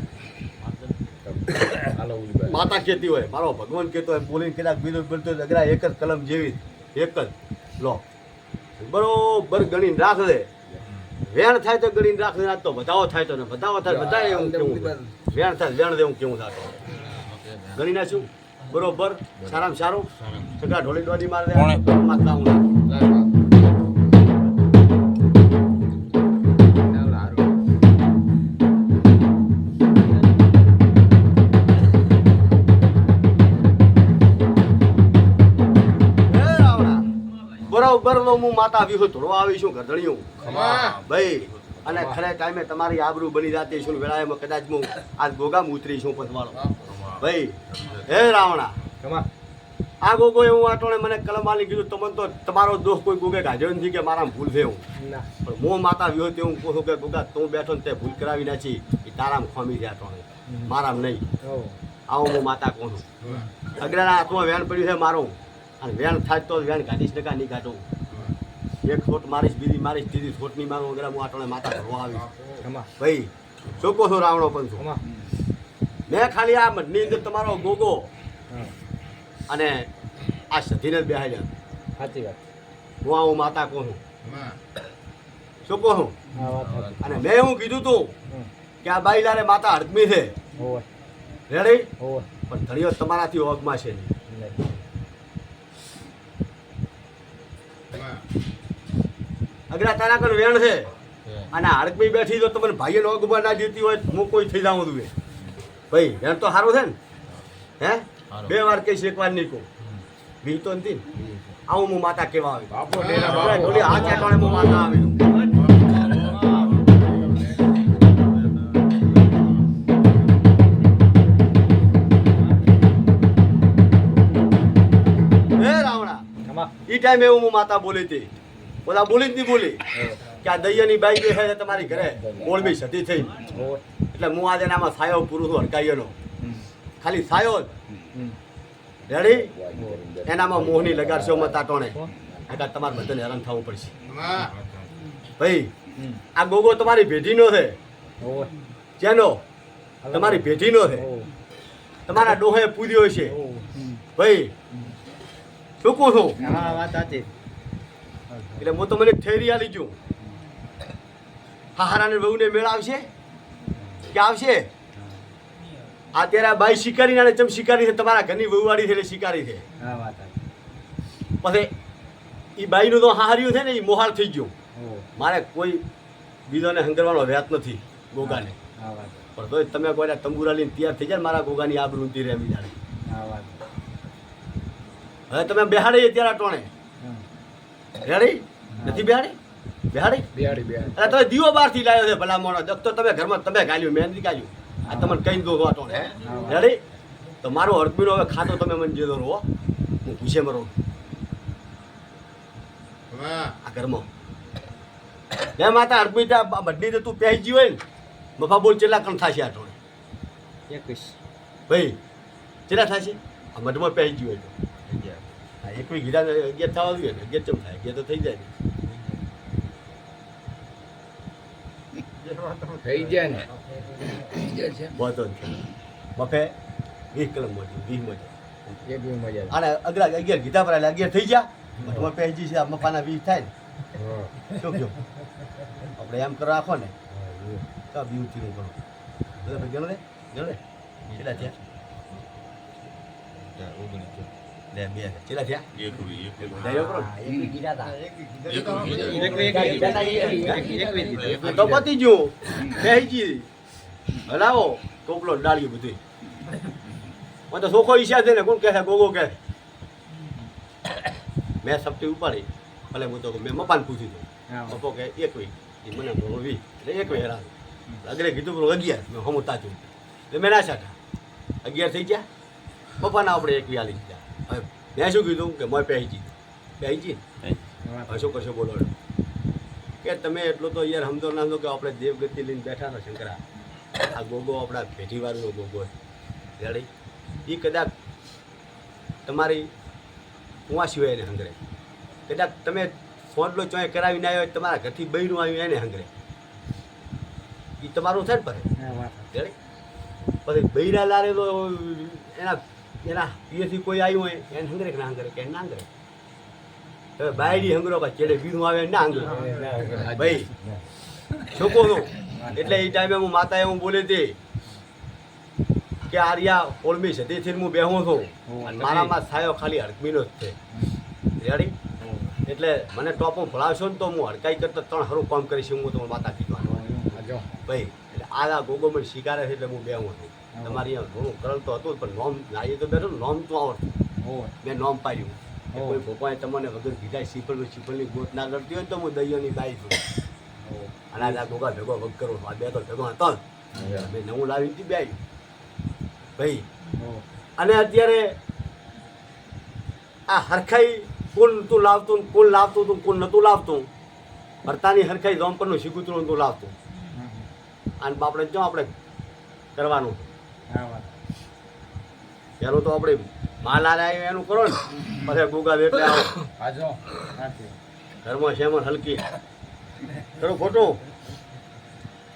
Speaker 1: માતા કહેતી હોય મારો ભગવાન કહેતો હોય બોલીને કદાચ બીજો બોલતો અગરા એક જ કલમ જેવી એક જ લો બરોબર ગણીને રાખજે વેણ થાય તો ગણીને રાખજે તો બધાઓ થાય તો ને બધાઓ થાય બધા એવું કેવું વેણ થાય વેણ દેવું કેવું થતો ગણી નાખ્યું બરોબર સારામાં સારું સગા ઢોલી ડોલી મારે માતા હું બરોબર હું માતા આવી છું ધોળવા આવી છું ગધડિયું ભાઈ અને ખરે ટાઈમે તમારી આબરૂ બની જાતી છું વેળાએમાં કદાચ હું આજ ગોગામાં ઉતરી છું પથવાળો ભાઈ હે રાવણા આ ગોગો એવું આટોણે મને કલમાલી કીધું તમને તો તમારો દોષ કોઈ ગોગે ગાજ્યો નથી કે મારા ભૂલ છે હું પણ હું માતા વ્યો તે હું કહું કે ગોગા તું બેઠો ને તે ભૂલ કરાવી નાખી એ તારામ ખોમી છે આટોણે મારામ નહીં આવું હું માતા કહું છું અગ્રના હાથમાં વેણ પડ્યું છે મારું અને વેણ થાય તો વેણ કાઢીશ ટકા નહીં કાઢું એક છોટ મારીશ બીજી મારીશ ત્રીજી છોટ નહીં મારું અગરા હું આટોણે માતા ભરવા આવીશ ભાઈ શું કહો છો રાવણો પણ છું મેં ખાલી આ મઢની અંદર તમારો ગોગો અને આ સધીને જ બેહાઈ જાય
Speaker 3: સાચી વાત
Speaker 1: હું આવું માતા કહું શું કહું અને મેં એવું કીધું તું કે આ બાઈલારે માતા હડકમી છે રેડી પણ ધણીઓ તમારાથી ઓગમાં છે નહીં અગરા તારા કર વેણ છે અને હડકમી બેઠી તો તમને ભાઈઓને ઓગમાં ના જીતી હોય હું કોઈ થઈ જાઉં તું ભાઈ વેણ તો સારું છે ને હે 2 વાર કહીશ 1 વાર નહીં કહું બી તો નથી આવું હું માતા કેવા આવી હાથ આટોણે હું માતા આવી હે રાવણા
Speaker 3: આમાં
Speaker 1: ઈ ટાઈમે એવું હું માતા બોલી હતી બધા બોલી જ નહીં બોલી કે આ દૈયાની બાઈ જે છે તમારી ઘરે મોળબી સતી થઈ એટલે હું આજે આમાં સાયો પૂરું છું હડકાઈનો ખાલી સાયો જ રેડી એનામાં મોહની લગાડશો મત તાટોણે એટલે તમારે બધાને હેરાન થવું પડશે ભાઈ આ ગોગો તમારી ભેટીનો છે જેનો તમારી ભેટીનો છે તમારા ડોહે પૂર્યો છે ભાઈ શું કહું છું
Speaker 3: હા વાત સાચી
Speaker 1: એટલે હું તો મને ઠેરી આલી ગયું હારાને વહુને મેળ આવશે કે આવશે અત્યારે આ બાઈ શિકારી ના ચમ શિકારી છે તમારા ઘરની વહુવાળી છે એટલે શિકારી છે
Speaker 3: હા વાત સાચી
Speaker 1: પછી એ બાઈનું તો હાર્યું છે ને એ મોહાળ થઈ ગયું મારે કોઈ બીજોને હંગરવાનો વ્યાત નથી ગોગાને
Speaker 3: હા વાત
Speaker 1: પણ તોય તમે કોઈ તંબુરા લઈને તૈયાર થઈ જાય ને મારા ગોગાની આબરૂ ઊંધી રહે જાણે
Speaker 3: હા વાત
Speaker 1: હવે તમે બેહાડી અત્યારે ટોણે રેડી નથી બેહાડી બેહાડી
Speaker 2: બિહાડી
Speaker 1: અરે તમે દીવો બહારથી લાવ્યો છે ભલા મોણો દખ તો તમે ઘરમાં તમે ગાલ્યું મેં નથી ગાલ્યું આ તમને કઈ દો ટોણે રેડી તો મારો હડકીનો હવે ખાતો તમે મને જે દો હો હું પૂછે મરો આ ઘરમાં લે માતા હડકું બધી તો તું પહેજી હોય ને મફા બોલ ચેલા કણ થશે આ ટોણે
Speaker 3: 21
Speaker 1: ભાઈ ચેલા થશે આ મઢમાં પહેજી હોય તો હા એકવી ગીરા 11 થવા જોઈએ ને 11 ચમ થાય 11 તો થઈ જાય ને
Speaker 2: થઈ ગયા ને
Speaker 1: બહુ બફે 20 કલમ મોટી 20 મોટી
Speaker 2: એ બી મજા
Speaker 1: આને અગરા 11 ગીધા પર 11 થઈ ગયા મઢમાં પહેજી છે આ મફાના 20 થાય ને શું કહ્યું આપણે એમ કરો રાખો ને તો આ બીઉ થી કરો બરાબર ગયો ને કેટલા થયા લે બે કેટલા થયા તો પતી ગયું બેહી હલાવો ટોપલો ડાળ્યું બધું મને તો સોખો ઈચ્છા છે ને કોણ કહે છે ગોગો કહે મેં સપ્તી ઉપાડી ભલે હું તો મેં મપાન પૂછ્યું હતું પપ્પો કે 21 એ મને 20 એટલે 21 હેરાન અગરે કીધું પેલું 11 મેં હમું તાચું એટલે મેં ના છાટા 11 થઈ ગયા પપ્પાના આપણે 21 આલી દીધા હવે મેં શું કીધું કે મોય પહેજી હવે શું કરશો બોલો કે તમે એટલો તો યાર સમજો ના સમજો કે આપણે દેવગતિ લઈને બેઠા ને શંકરા આ ગોગો આપણા પેઢીવાળનો ગોગો રેડી એ કદાચ તમારી કુવા સિવાય એને હંગરે કદાચ તમે ફોડલો ચોય કરાવીને આવ્યો તમારા ઘરથી બૈરું આવ્યું એને હંગરે એ તમારું છે ને પડે રેડી પછી બૈરા લારે તો એના પીએથી કોઈ આવ્યું હોય એને હંગરે કે ના હંગરે કે ના હંગરે હવે બાયડી હંગરો કે ચેડે બીજું આવે ના હંગરો ભાઈ છોકો નો એટલે એ ટાઈમે હું માતા એવું બોલી હતી કે આર્યા ઓળમી છે તેથી હું બેહું છું અને મારામાં છાયો ખાલી હડકમીનો જ છે રેડી એટલે મને ટોપો ભણાવશો ને તો હું હડકાઈ કરતો 3 હરું કામ કરીશ હું તો માતા કીધું ભાઈ એટલે આ ગોગો મને સ્વીકારે છે એટલે હું બેહું છું તમારી અહીંયા ઘણું કરલ તો હતું પણ નોમ લાવી તો બેઠો નોમ તો આવડતું મેં નોમ પાડ્યું કોઈ ભોપાએ તમને વગર કીધા શીફળની ગોત ના કરતી હોય તો હું દૈયોની ગાય છું અને આ ગોગા ભેગો વગ કરું છું આ બે તો ભેગો હતો મેં નવું લાવી હતી બે ભાઈ અને અત્યારે આ હરખાઈ કોણ તું લાવતું કોણ લાવતું તું કોણ નહોતું લાવતું ભરતાની હરખાઈ જોમપરનું શીખુતરું તું લાવતું અને આપણે જો આપણે કરવાનું પેલું તો આપણે માલ આવ્યો એનું કરો ને પછી ગોગા એટલે આવો ઘરમાં શેમન હલકી ખરું ખોટું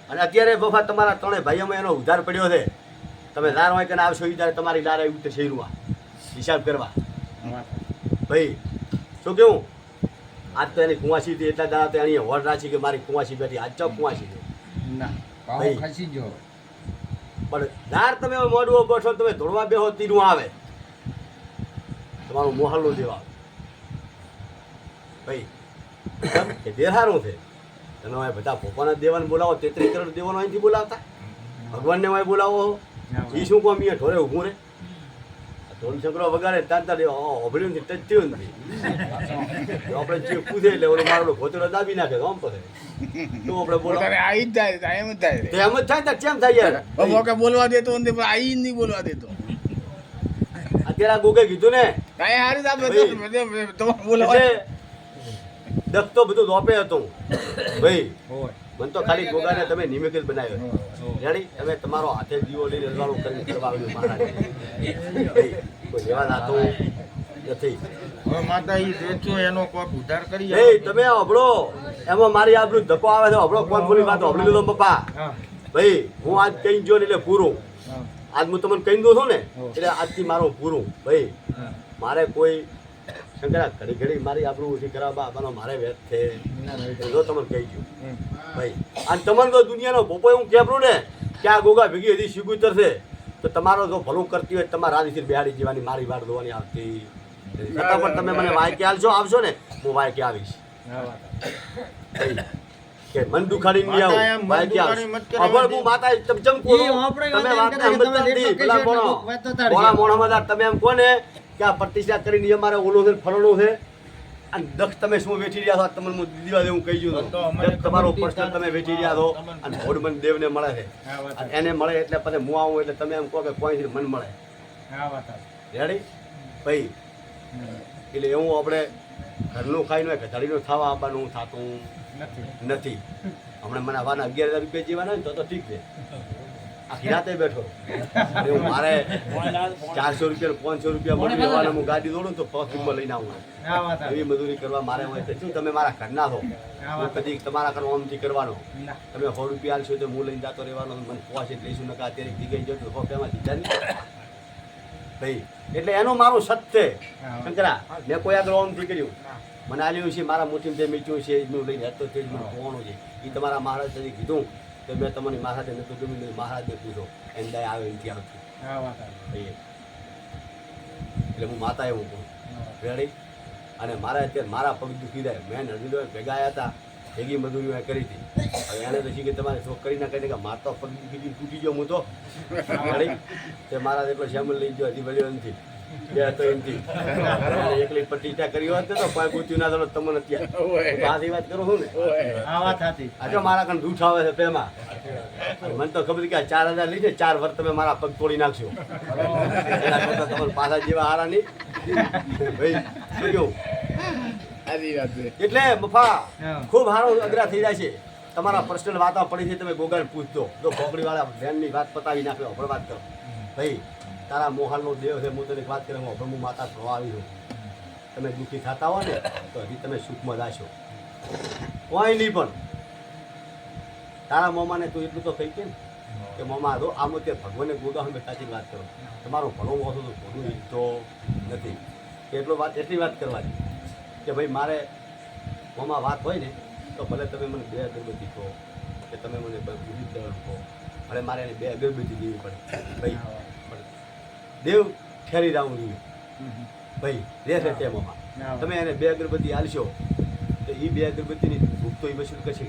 Speaker 1: અને અત્યારે બફા તમારા 3 ભાઈઓમાં એનો ઉધાર પડ્યો છે તમે લાર હોય કે આવશો એ ત્યારે તમારી લાર આવી ઉતર શેરવા હિસાબ કરવા ભાઈ શું કેવું આજ તો એની કુંવાસી હતી એટલા દાડા તો એની હોડ રાખી કે મારી કુંવાસી બેઠી આજ ચો કુંવાસી છે
Speaker 2: ભાઈ ખસી ગયો
Speaker 1: પણ દાર તમે મોડવો બેઠો તમે ધોળવા બેહો તીરું આવે તમારું મોહલ્લો દેવા ભાઈ કે દેહારું છે તમે હવે બધા ભોપાના દેવાને બોલાવો 33 કરોડ દેવાનો અહીંથી બોલાવતા ભગવાનને હવે બોલાવો એ શું કહો અહીંયા ઢોરે ઊભું રે ઢોલ છોકરો વગાડે તાર ઓભળ્યું નથી ટચ થયું નથી આપણે જે પૂછે એટલે ઓલો મારો ભોતરો દાબી નાખે આમ પછી તો આપણે બોલો
Speaker 5: આઈ જ થાય એમ જ થાય
Speaker 1: એમ જ થાય ને કેમ થાય યાર
Speaker 5: મોકે બોલવા દેતો નથી પણ આઈ નહીં બોલવા દેતો
Speaker 1: આ અત્યારે આ ગોગે કીધું ને
Speaker 2: કાંઈ હારું તો આપણે
Speaker 1: ભાઈ.
Speaker 2: તો બોલો
Speaker 1: એટલે દખ તો બધું રોપે હતું ભાઈ
Speaker 3: હોય
Speaker 1: મને તો ખાલી ગોગાને તમે નિમિત્ત જ બનાવ્યો જાણી તમે તમારો હાથે દીવો લઈને રજવાડું કરીને કરવા આવ્યું મહારાજ ભાઈ કોઈ લેવા નાતું નથી
Speaker 5: હવે માતા ઈ વેચો એનો કોક ઉધાર કરી
Speaker 1: એ તમે હબળો એમાં મારી આબરૂ ધક્કો આવે છે હબળો કોણ બોલી વાત હબળી લીધો પપ્પા
Speaker 3: હા
Speaker 1: ભાઈ હું આજ કઈ જો એટલે પૂરું આજ હું તમને કહી દઉં છું ને એટલે આજથી મારું પૂરું ભાઈ મારે કોઈ શંકરા ઘડી ઘડી મારી આબરૂ ઊંચી કરાવવા આપવાનો મારે વેત છે જો તમને કહી ગયું ભાઈ અને તમને તો દુનિયાનો ભોપો હું કેમરું ને કે આ ગોગા ભેગી હજી શીગુતર છે તો તમારો જો ભલું કરતી હોય તમારા રાજી બેહાડી જવાની મારી વાટ જોવાની આવતી છતાં પણ તમે મને વાયકે આવશો ને હું વાયકે આવીશ કે મન દુખાડી નહીં આવું વાયકે આવીશ અભળ હું માતા ચમચમ કોનો તમે વાતને સમજતા નથી પેલા મોણા મોણામાં તમે એમ કોને કે આ પ્રતિષ્ઠા કરીને અમારે ઓલો છે ફરણો છે અને દક્ષ તમે શું વેચી રહ્યા છો તમને હું દીવા દેવું કહી ગયું તમારો પ્રશ્ન તમે વેચી રહ્યા છો અને ભોડમન દેવને મળે છે અને એને મળે એટલે પછી હું આવું એટલે તમે એમ કહો કે કોઈ મન મળે રેડી ભાઈ એટલે એવું આપણે ઘરનું ખાઈને ઘટાડીનું ખાવા આપવાનું થતું નથી હમણાં મને આવવાના 11,000 રૂપિયા જીવાના ને તો ઠીક છે આખી રાતે બેઠો એવું મારે 400 રૂપિયા 500 રૂપિયા મજૂરી આવવાના હું ગાડી દોડું તો 5 રૂપિયા લઈને આવું એવી મજૂરી કરવા મારે હોય તો શું તમે મારા ઘરના છો હું કદી તમારા ઘર ઓમથી કરવાનો તમે 100 રૂપિયા આલશો તો હું લઈને જતો રહેવાનો મને પોસે લઈશું નકા અત્યારે દીગાઈ જતો 100 રૂપિયામાં દીધા નહીં ભાઈ એટલે એનો મારો સત છે શંકરા મેં કોઈ આગળ ઓમથી કર્યું મને આલ્યું છે મારા મોટી બે મીઠું છે એનું લઈને હતો તે જ મને કોવાનું છે એ તમારા મહારાજ તરીકે કીધું તો મેં તમારી મહારાજે નતું ગમ્યું મહારાજને પૂછો એને દાય આવે એમથી આવતું એટલે હું માતા એવું કહું રેડી અને મારા અત્યારે મારા પગ દુખી જાય મેં નદીઓ ભેગા આવ્યા હતા ભેગી મજૂરી મેં કરી હતી હવે એને પછી કે તમારે શોખ કરી ના કરીને કે માર તો પગ દુખી તૂટી ગયો હું તો રેડી તે મારા એટલો શ્યામલ લઈ ગયો હજી વળ્યો નથી બે હતો એમથી એકલી પટ્ટી ત્યાં કરી હોત તો કોઈ પૂછ્યું ના તો તમને ત્યાં આથી વાત કરું છું ને આજે મારા કાન દૂઠ આવે છે પેમાં મને તો ખબર કે 4,000 લીધે 4 વર્ષ તમે મારા પગ તોડી નાખશો એના કરતા તમારે પાછા જેવા હારા નહીં ભાઈ શું કેવું એટલે મફા ખૂબ સારો અઘરા થઈ જાય છે તમારા પર્સનલ વાતો પડી છે તમે ગોગાને પૂછજો જો ભોગડી વાળા બેનની વાત પતાવી નાખ્યો આપણે વાત કરો ભાઈ તારા મોહાલનો દેવ છે હું તને વાત કરે હું માતા પ્રવાહ આવી છું તમે દુઃખી થતા હો ને તો હજી તમે સુખમાં જાશો કોઈ નહીં પણ તારા મોમાને તું એટલું તો કહી કે ને કે મોમા દો આમ તે ભગવાનને ગોગા અમે સાચી વાત કરો તમારો ભલો ઓછો તો ખોટું ઈચ્છતો નથી એટલી વાત કરવાની કે ભાઈ મારે મોમાં વાત હોય ને તો ભલે તમે મને 2 અગરબત્તી કહો કે તમે મને વિવિધ દળ કહો ભલે મારે એને 2 અગરબત્તી દેવી પડે ભાઈ દેવ ઠેરી રાવું જોઈએ ભાઈ રહેશે તે મોમાં તમે એને 2 અગરબત્તી આલશો તો એ 2 અગરબત્તીની ભૂખ તો એ વસૂલ કરશે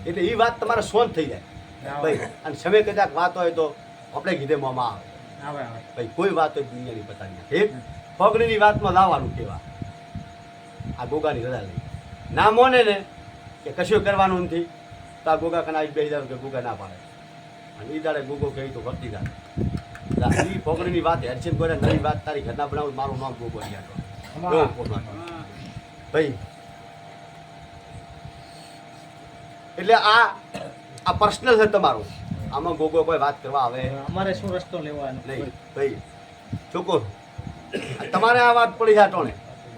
Speaker 1: એટલે એ વાત તમારે સોન થઈ જાય ભાઈ અને સમય કદાચ વાત હોય તો આપણે કીધે મોમાં આવે ભાઈ કોઈ વાત હોય દુનિયાની પતાવી એક પગડીની વાતમાં લાવવાનું કહેવા આ ગોગાની રજા લઈ ના મોને ને કે કશું કરવાનું નથી તો આ ગોગા કના બેસી જાવ કે ગોગા ના પાડે અને એ દાડે ગોગો કહી તો વર્તી જાય એ પગડીની વાત હેરછેદ કરે નવી વાત તારી ઘરના બનાવું મારું નામ ગોગો ભાઈ એટલે આ પર્સનલ છે તમારું આમાં ગોગો કોઈ વાત કરવા આવે
Speaker 3: અમારે શું રસ્તો લેવાનો
Speaker 1: નહીં ભાઈ ચોખ્ખો તમારે આ વાત પડી જાય ટોણે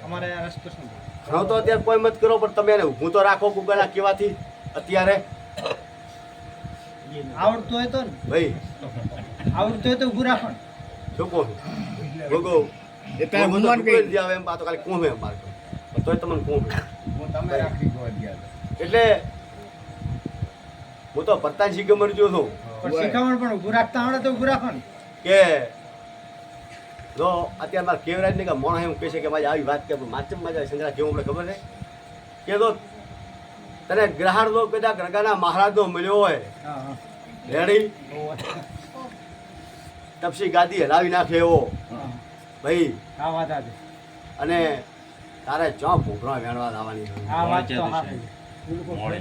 Speaker 3: અમારે આ રસ્તો શું
Speaker 1: ઘણો તો અત્યારે કોઈ મત કરો પણ તમે એને ઊભું તો રાખો ગોગાના કેવાથી અત્યારે
Speaker 3: આવડતું હોય તો ને
Speaker 1: ભાઈ
Speaker 3: આવડતું હોય તો ઊભું રાખો ને
Speaker 1: શું કહું ગોગો એ તો આવે એમ તો ખાલી કોણ એમ મારે તોય તમને કોણ
Speaker 2: તમે રાખી ગો
Speaker 1: એટલે હું તો ભરતા શીખમણ જો છું
Speaker 3: પણ શીખમણ પણ ઊભું રાખતા આવડે તો ઊભું રાખો ને
Speaker 1: કે જો અત્યારે મારે કેવરાજ ને કે મોણા એમ કહે છે કે ભાઈ આવી વાત કે માચમ મજા સંગ્રહ કેવું આપણે ખબર છે કે તો તને ગ્રહાર નો કદાચ રગાના મહારાજ નો મળ્યો હોય રેડી તપસી ગાદી હલાવી નાખે એવો ભાઈ
Speaker 3: આ વાત આજે
Speaker 1: અને તારે ચો ભૂખરા વેણવા લાવવાની
Speaker 3: આ વાત તો હાચી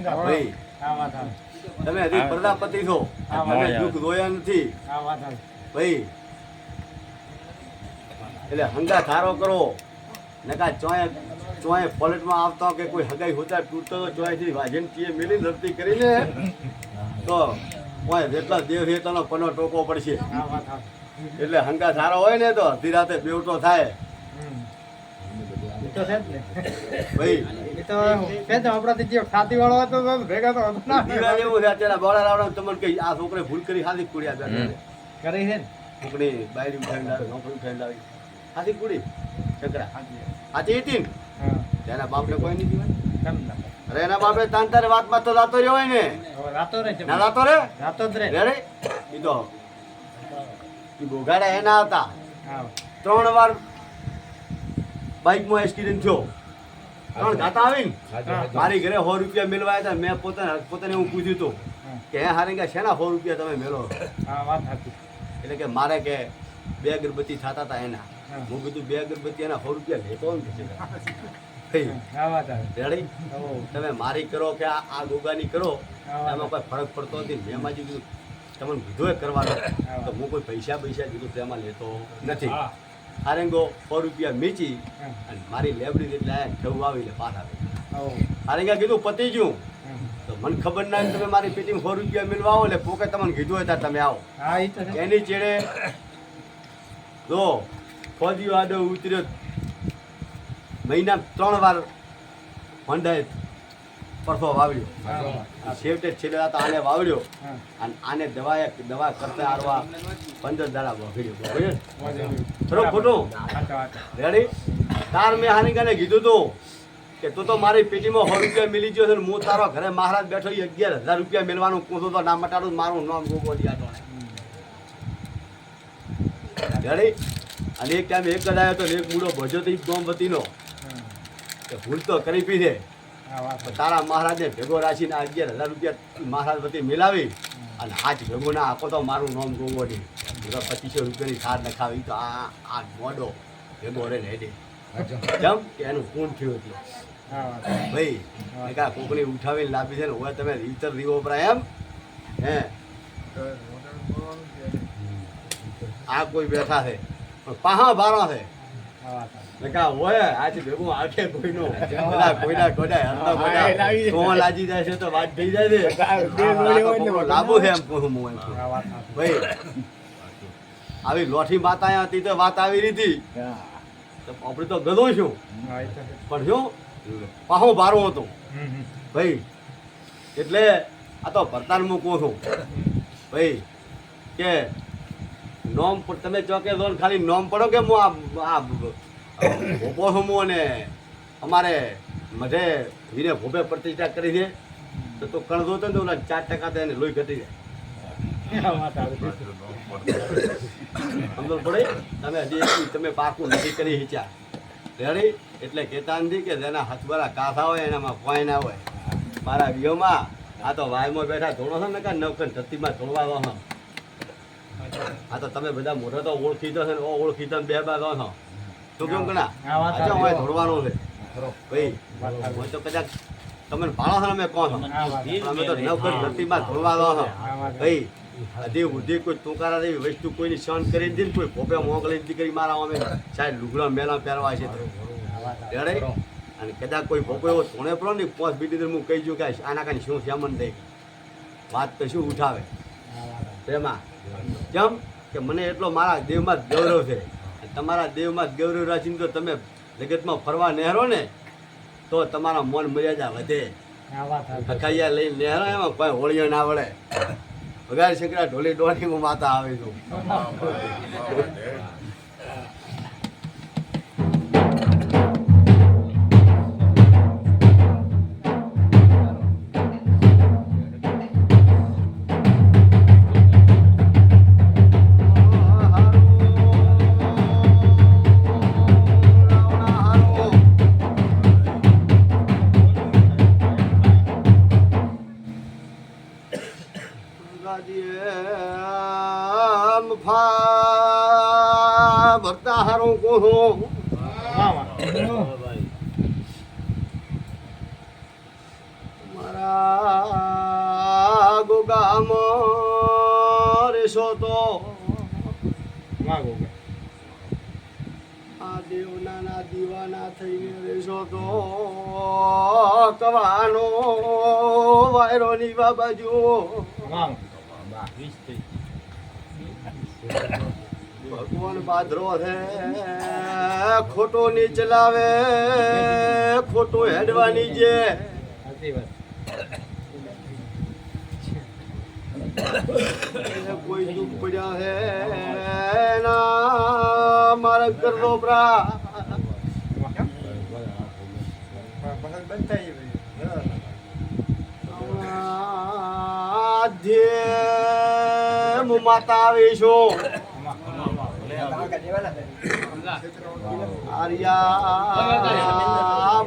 Speaker 1: ભાઈ
Speaker 3: આ વાત આવે
Speaker 1: તમે હજી પ્રજાપતિ છો તમે દુઃખ જોયા નથી
Speaker 3: આ વાત આવે
Speaker 1: ભાઈ એટલે હંગા ધારો કરો નકા ચોય ચોય પલટમાં આવતા કે કોઈ હગાઈ હોતા તૂટતો તો ચોયથી વાજન ટીએ મેલી લડતી કરીને તો કોઈ જેટલા દેવ છે તનો પનો ટોકો પડશે. એટલે હંગા ધારો હોય ને તો અડધી રાતે બેવટો થાય
Speaker 3: એ તો છે જ ને
Speaker 1: ભાઈ.
Speaker 3: એ તો છે જ આપણાથી જે ખાતી વાળો હતો તો ભેગા તો હતો ના
Speaker 1: દીવા જેવું છે અત્યારે બોળા રાવડા તમને કઈ આ છોકરે ભૂલ કરી હાથી કુડ્યા બેઠા
Speaker 3: કરી છે ને
Speaker 1: છોકરી બાયરી ઉઠાઈને લાવી નોકરી ઉઠાઈને લાવી હાથી કુડી છકરા હાથી હતી ને
Speaker 3: હા
Speaker 1: તેના બાપને કોઈ નહીં દીવાય.
Speaker 3: કેમ ના
Speaker 1: અરે એના બાપે તાન તારે વાતમાં તો જાતો રહ્યો હોય ને
Speaker 3: હવે રાતો રે
Speaker 1: ના જાતો રે
Speaker 3: રાતો જ રે
Speaker 1: રે ઈ તો ઈ બોગાડા એના હતા.
Speaker 3: હા
Speaker 1: 3 વાર બાઇકમાં એક્સિડન્ટ થયો 3 ગાતા આવીને મારી ઘરે 100 રૂપિયા મેળવાયા હતા. મેં પોતાને એવું પૂછ્યું હતું કે હે હારેંગા શેના 100 રૂપિયા તમે મેળવો?
Speaker 3: હા વાત હતી
Speaker 1: એટલે કે મારે કે 2 અગરબત્તી થતા હતા એના.
Speaker 3: હા.
Speaker 1: હું કીધું 2 અગરબત્તી એના 100 રૂપિયા લેતો ને ભાઈ
Speaker 3: હા વાત હતી
Speaker 1: રેડી
Speaker 3: ઓ
Speaker 1: તમે મારી કરો કે આ ગોગાની કરો
Speaker 3: હા.
Speaker 1: એમાં કોઈ ફરક પડતો નથી. મેં માજી કીધું તમને કીધું એ કરવાનું તો હું કોઈ પૈસા કીધું તેમાં લેતો નથી. હારેંગો 100 રૂપિયા મેચી અને મારી લેબડી એટલે ઠેવું આવી લે પાછા
Speaker 3: ઓ
Speaker 1: હારેંગા કીધું પતી ગયું તો મને ખબર ના હોય તમે મારી પેટીમાં 100 રૂપિયા મેળવા આવો એટલે પોકે તમને કીધું હોય ત્યારે તમે આવો.
Speaker 3: હા એ તો છે
Speaker 1: એની ચેડે જો ફોજીઓ આડો ઉતર્યો મહિના 3 વાર મંડાય પરસો વાવડ્યો. છેવટે છેલ્લે તો આને વાવડ્યો
Speaker 3: હા
Speaker 1: અને આને દવા કરતા આરવા 15 દાડા વગડ્યો.
Speaker 3: વાહ
Speaker 1: ખરો ખોટું રેડી તાર મેં હાનિકાને કીધું તું કે તું તો મારી પેટીમાં 100 રૂપિયા મિલી ગયો છે ને હું તારો ઘરે મહારાજ બેઠો 11,000 રૂપિયા મેળવાનું પૂછું તો ના મટાડું મારું નામ ગોગો દિયાતો રેડી. અને એક ટાઈમ એક જ આવ્યો તો એક મૂળો ભજો તો ગોમવતીનો કે ભૂલ તો કરી પીધે
Speaker 3: હા વાત
Speaker 1: તારા મહારાજને ભેગો રાખીને 11,000 રૂપિયા મહારાજ વતી મેળવી અને હાથ ભેગો ના આપો તો મારું નામ ગોગો દે 2500 રૂપિયાની સાર નખાવી તો આ મોડો ભેગો રે હેડે કેમ કે એનું પૂન થયું હતું
Speaker 3: હા વાત
Speaker 1: ભાઈ એક આ કોકની ઉઠાવીને લાવી છે ને હવે તમે રીતર રીવો પરા એમ હે આ કોઈ બેઠા છે પણ પાહા બારા છે
Speaker 3: હા વાત
Speaker 1: નકા હોય આજે ભેગું આખે કોઈનો પેલા કોઈના કોડા હરતો કોડા તો લાજી જાય છે તો વાત થઈ જાય છે લાભો છે એમ કહું હું એમ કહું.
Speaker 3: હા વાત
Speaker 1: ભાઈ આવી લોઠી માતા હતી તો વાત આવી રીતી તો આપણે તો ગધો છું
Speaker 3: હા એ તો છે
Speaker 1: પણ શું પાહો બારો હતો
Speaker 3: હમ
Speaker 1: ભાઈ એટલે આ તો ભરતાન હું કહું છું ભાઈ કે નોમ પર તમે ચોકે દો ને ખાલી નોમ પડો કે હું આ ભોપો છું હું અને અમારે મઢે વીરે ભોપે પ્રતિષ્ઠા કરી છે તો તું કણ જોતો ને તો ઓલા 4% તો એને લોહી ઘટી જાય
Speaker 3: હા વાત આવી
Speaker 1: સમજો પડે તમે હજી એટલું તમે પાકું નથી કરી હિચ્યા રેડી એટલે કહેતા નથી કે જેના હાથવાળા કાથા હોય એનામાં કોઈ ના હોય. મારા વિયોમાં આ તો વાયમાં બેઠા ધોળો છો ને કા નવખન ધરતીમાં ધોળવા દો છો. આ તો તમે બધા મોઢા તો ઓળખીતો છે ને ઓળખીતો બે બા દો છો શું કેમ કણા
Speaker 3: હા, વાત
Speaker 1: અચ્છા
Speaker 3: સાચી.
Speaker 1: હોય ધોળવાનું છે ભાઈ હું તો કદાચ તમે ભાળો છો ને અમે કહો છો
Speaker 3: હા વાત
Speaker 1: પણ અમે તો નવખન ધરતીમાં ધોળવા દો છો
Speaker 3: હા વાત
Speaker 1: ભાઈ હજી ઉધી કોઈ તુકારા જેવી વસ્તુ કોઈની સહન કરી દીધી ને કોઈ ભોપે મોકલી દીકરી મારા અમે સાહેબ લુગડા મેલા પહેરવા છે રેડે અને કદાચ કોઈ ભોપો એવો ધોણે પડો ને 5 બીટી હું કહી દઉં કે આના કાંઈ શું શ્યામન દે વાત તો શું ઉઠાવે તેમાં કેમ કે મને એટલો મારા દેવમાં જ ગૌરવ છે તમારા દેવમાં જ ગૌરવ રાખીને તો તમે જગતમાં ફરવા નહેરો ને તો તમારા મન મર્યાદા વધે.
Speaker 3: હા વાત
Speaker 1: અખાઈયા લઈને નહેરો એમાં કોઈ હોળીઓ ના વળે વગાડ શંકરા ઢોલી ડોળીમાં માતા આવે છું. ભરતા હારું કહું
Speaker 3: વાહ વાહ
Speaker 1: મારા ગોગામાં રેસો તો
Speaker 3: વાહ ગોગા
Speaker 1: થઈને રહેશો તો કવાનો વાયરો ની બાજુ ભગવાન બાદરો છે ખોટો ની ચલાવે ખોટો હેડવાની જે કોઈ દુઃખ પડ્યા છે ના મારા કરનો પ્રા માતા આવીશું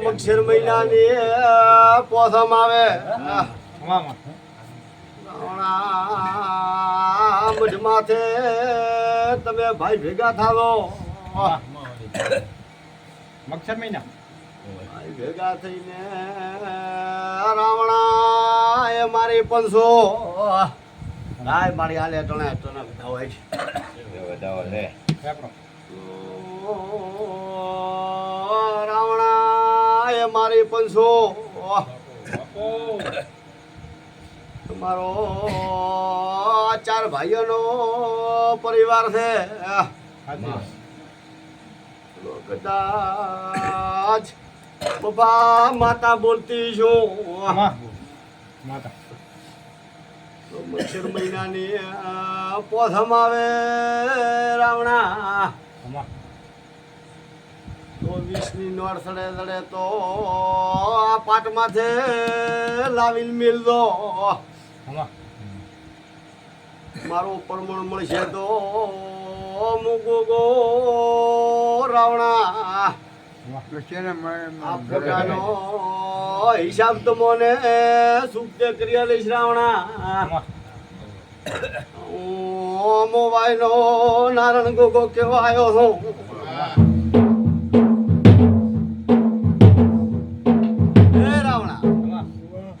Speaker 1: મક્ષર મહિનાની પોસમ આવે મઢમાથે તમે ભાઈ ભેગા થાલો
Speaker 3: મક્ષર મહિના
Speaker 1: ભાઈ ભેગા થઈને રાવણા એ મારી 500 લાય મારી હાલે ટણે ટણે હોય છે રાવણા એ મારી 500 તમારો 4 ભાઈઓનો પરિવાર છે કદાચ પપ્પા માતા બોલતી છું
Speaker 3: માતા
Speaker 1: મચ્છર મહિનાની પોથમ આવે રાવણા તો 20ની નોટ સડે સડે તો આ પાટમાંથી લાવીને મેલ દો મારો પરમણ મળશે તો મૂકો ગો રાવણા આ ફોટાનો હિસાબ તો મને સુખદે કરી લઈશ રાવણા મોબાઈલ નો નારણ ગોગો કેવા આવ્યો છું એ રાવણા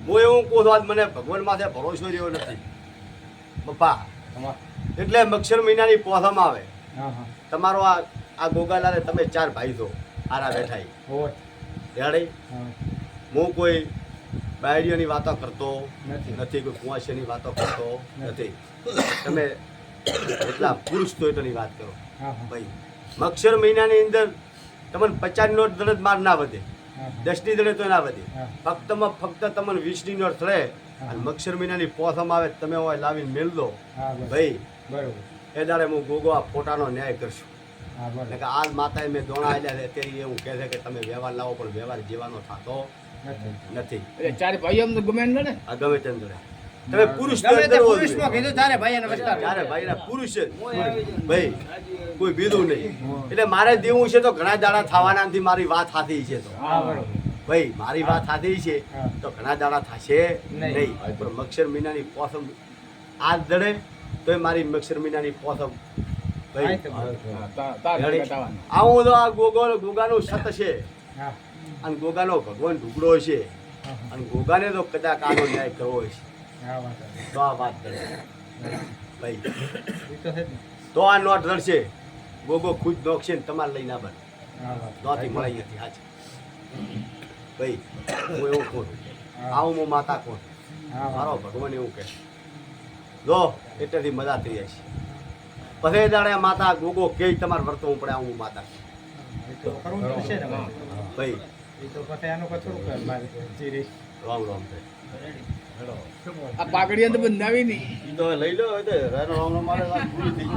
Speaker 1: હું એવું કહું છું આજ મને ભગવાન માથે ભરોસો રહ્યો નથી પપ્પા એટલે મક્ષર મહિનાની પોથમ આવે તમારો આ ગોગાલારે તમે 4 ભાઈ છો આરા બેઠા રેડી હું કોઈ બાયડીઓની વાતો કરતો નથી કોઈ કુંવાસીની વાતો કરતો નથી તમે એટલા પુરુષ તો એટલી વાત કરો ભાઈ મક્ષર મહિનાની અંદર તમને 50 નોટ દડે માર ના વધે 10ની દડે તો ના વધે ફક્ત તમને 20ની નોટ થડે અને મક્ષર મહિનાની પોથમ આવે તમે હોય લાવીને મેળ દો ભાઈ એ દાડે હું ગોગો આ ફોટાનો ન્યાય કરશું એટલે કે આજ માતાએ મેં દોણા આલ્યા છે અત્યારે એવું કહે છે કે તમે વ્યવહાર લાવો પણ વ્યવહાર જીવાનો થતો નથી
Speaker 2: એટલે 4 ભાઈઓ અમને ગમે ને
Speaker 1: આ ગમે તેમ જોડે તમે પુરુષ
Speaker 3: પુરુષમાં કીધું તારે ભાઈ નમસ્કાર
Speaker 1: ત્યારે ભાઈના પુરુષ છે ભાઈ કોઈ બીજું નહીં એટલે મારે દેવું છે તો ઘણા દાડા થવાનાથી મારી વાત સાચી છે તો ભાઈ મારી વાત સાચી છે તો ઘણા દાડા થશે નહીં પણ મક્ષર મહિનાની પોસમ આજ દડે તો મારી મક્ષર મહિનાની પોસમ આવું તો આ ગોગાનું સત છે અને ગોગાનો ભગવાન ઢુકડો છે અને ગોગાને તો કદાચ આનો ન્યાય કરવો છે તો આ વાત કરે ભાઈ તો આ નોટ ધરશે ગોગો ખુદ નોખશે ને તમારે લઈને બને નોથી મળી હતી હાચ ભાઈ હું એવું કહું આવું હું માતા કોણ મારો ભગવાન એવું કહે જો એટલેથી મજા થઈ જાય છે પછી દાડે માતા ગોગો કે તમારે વર્તવું પડે આવું માતા ભાઈ રામ રામ
Speaker 2: આ પાઘડી તો બંધાવી નહીં
Speaker 1: તો લઈ લો રામ રામ મારે વાત પૂરી થઈ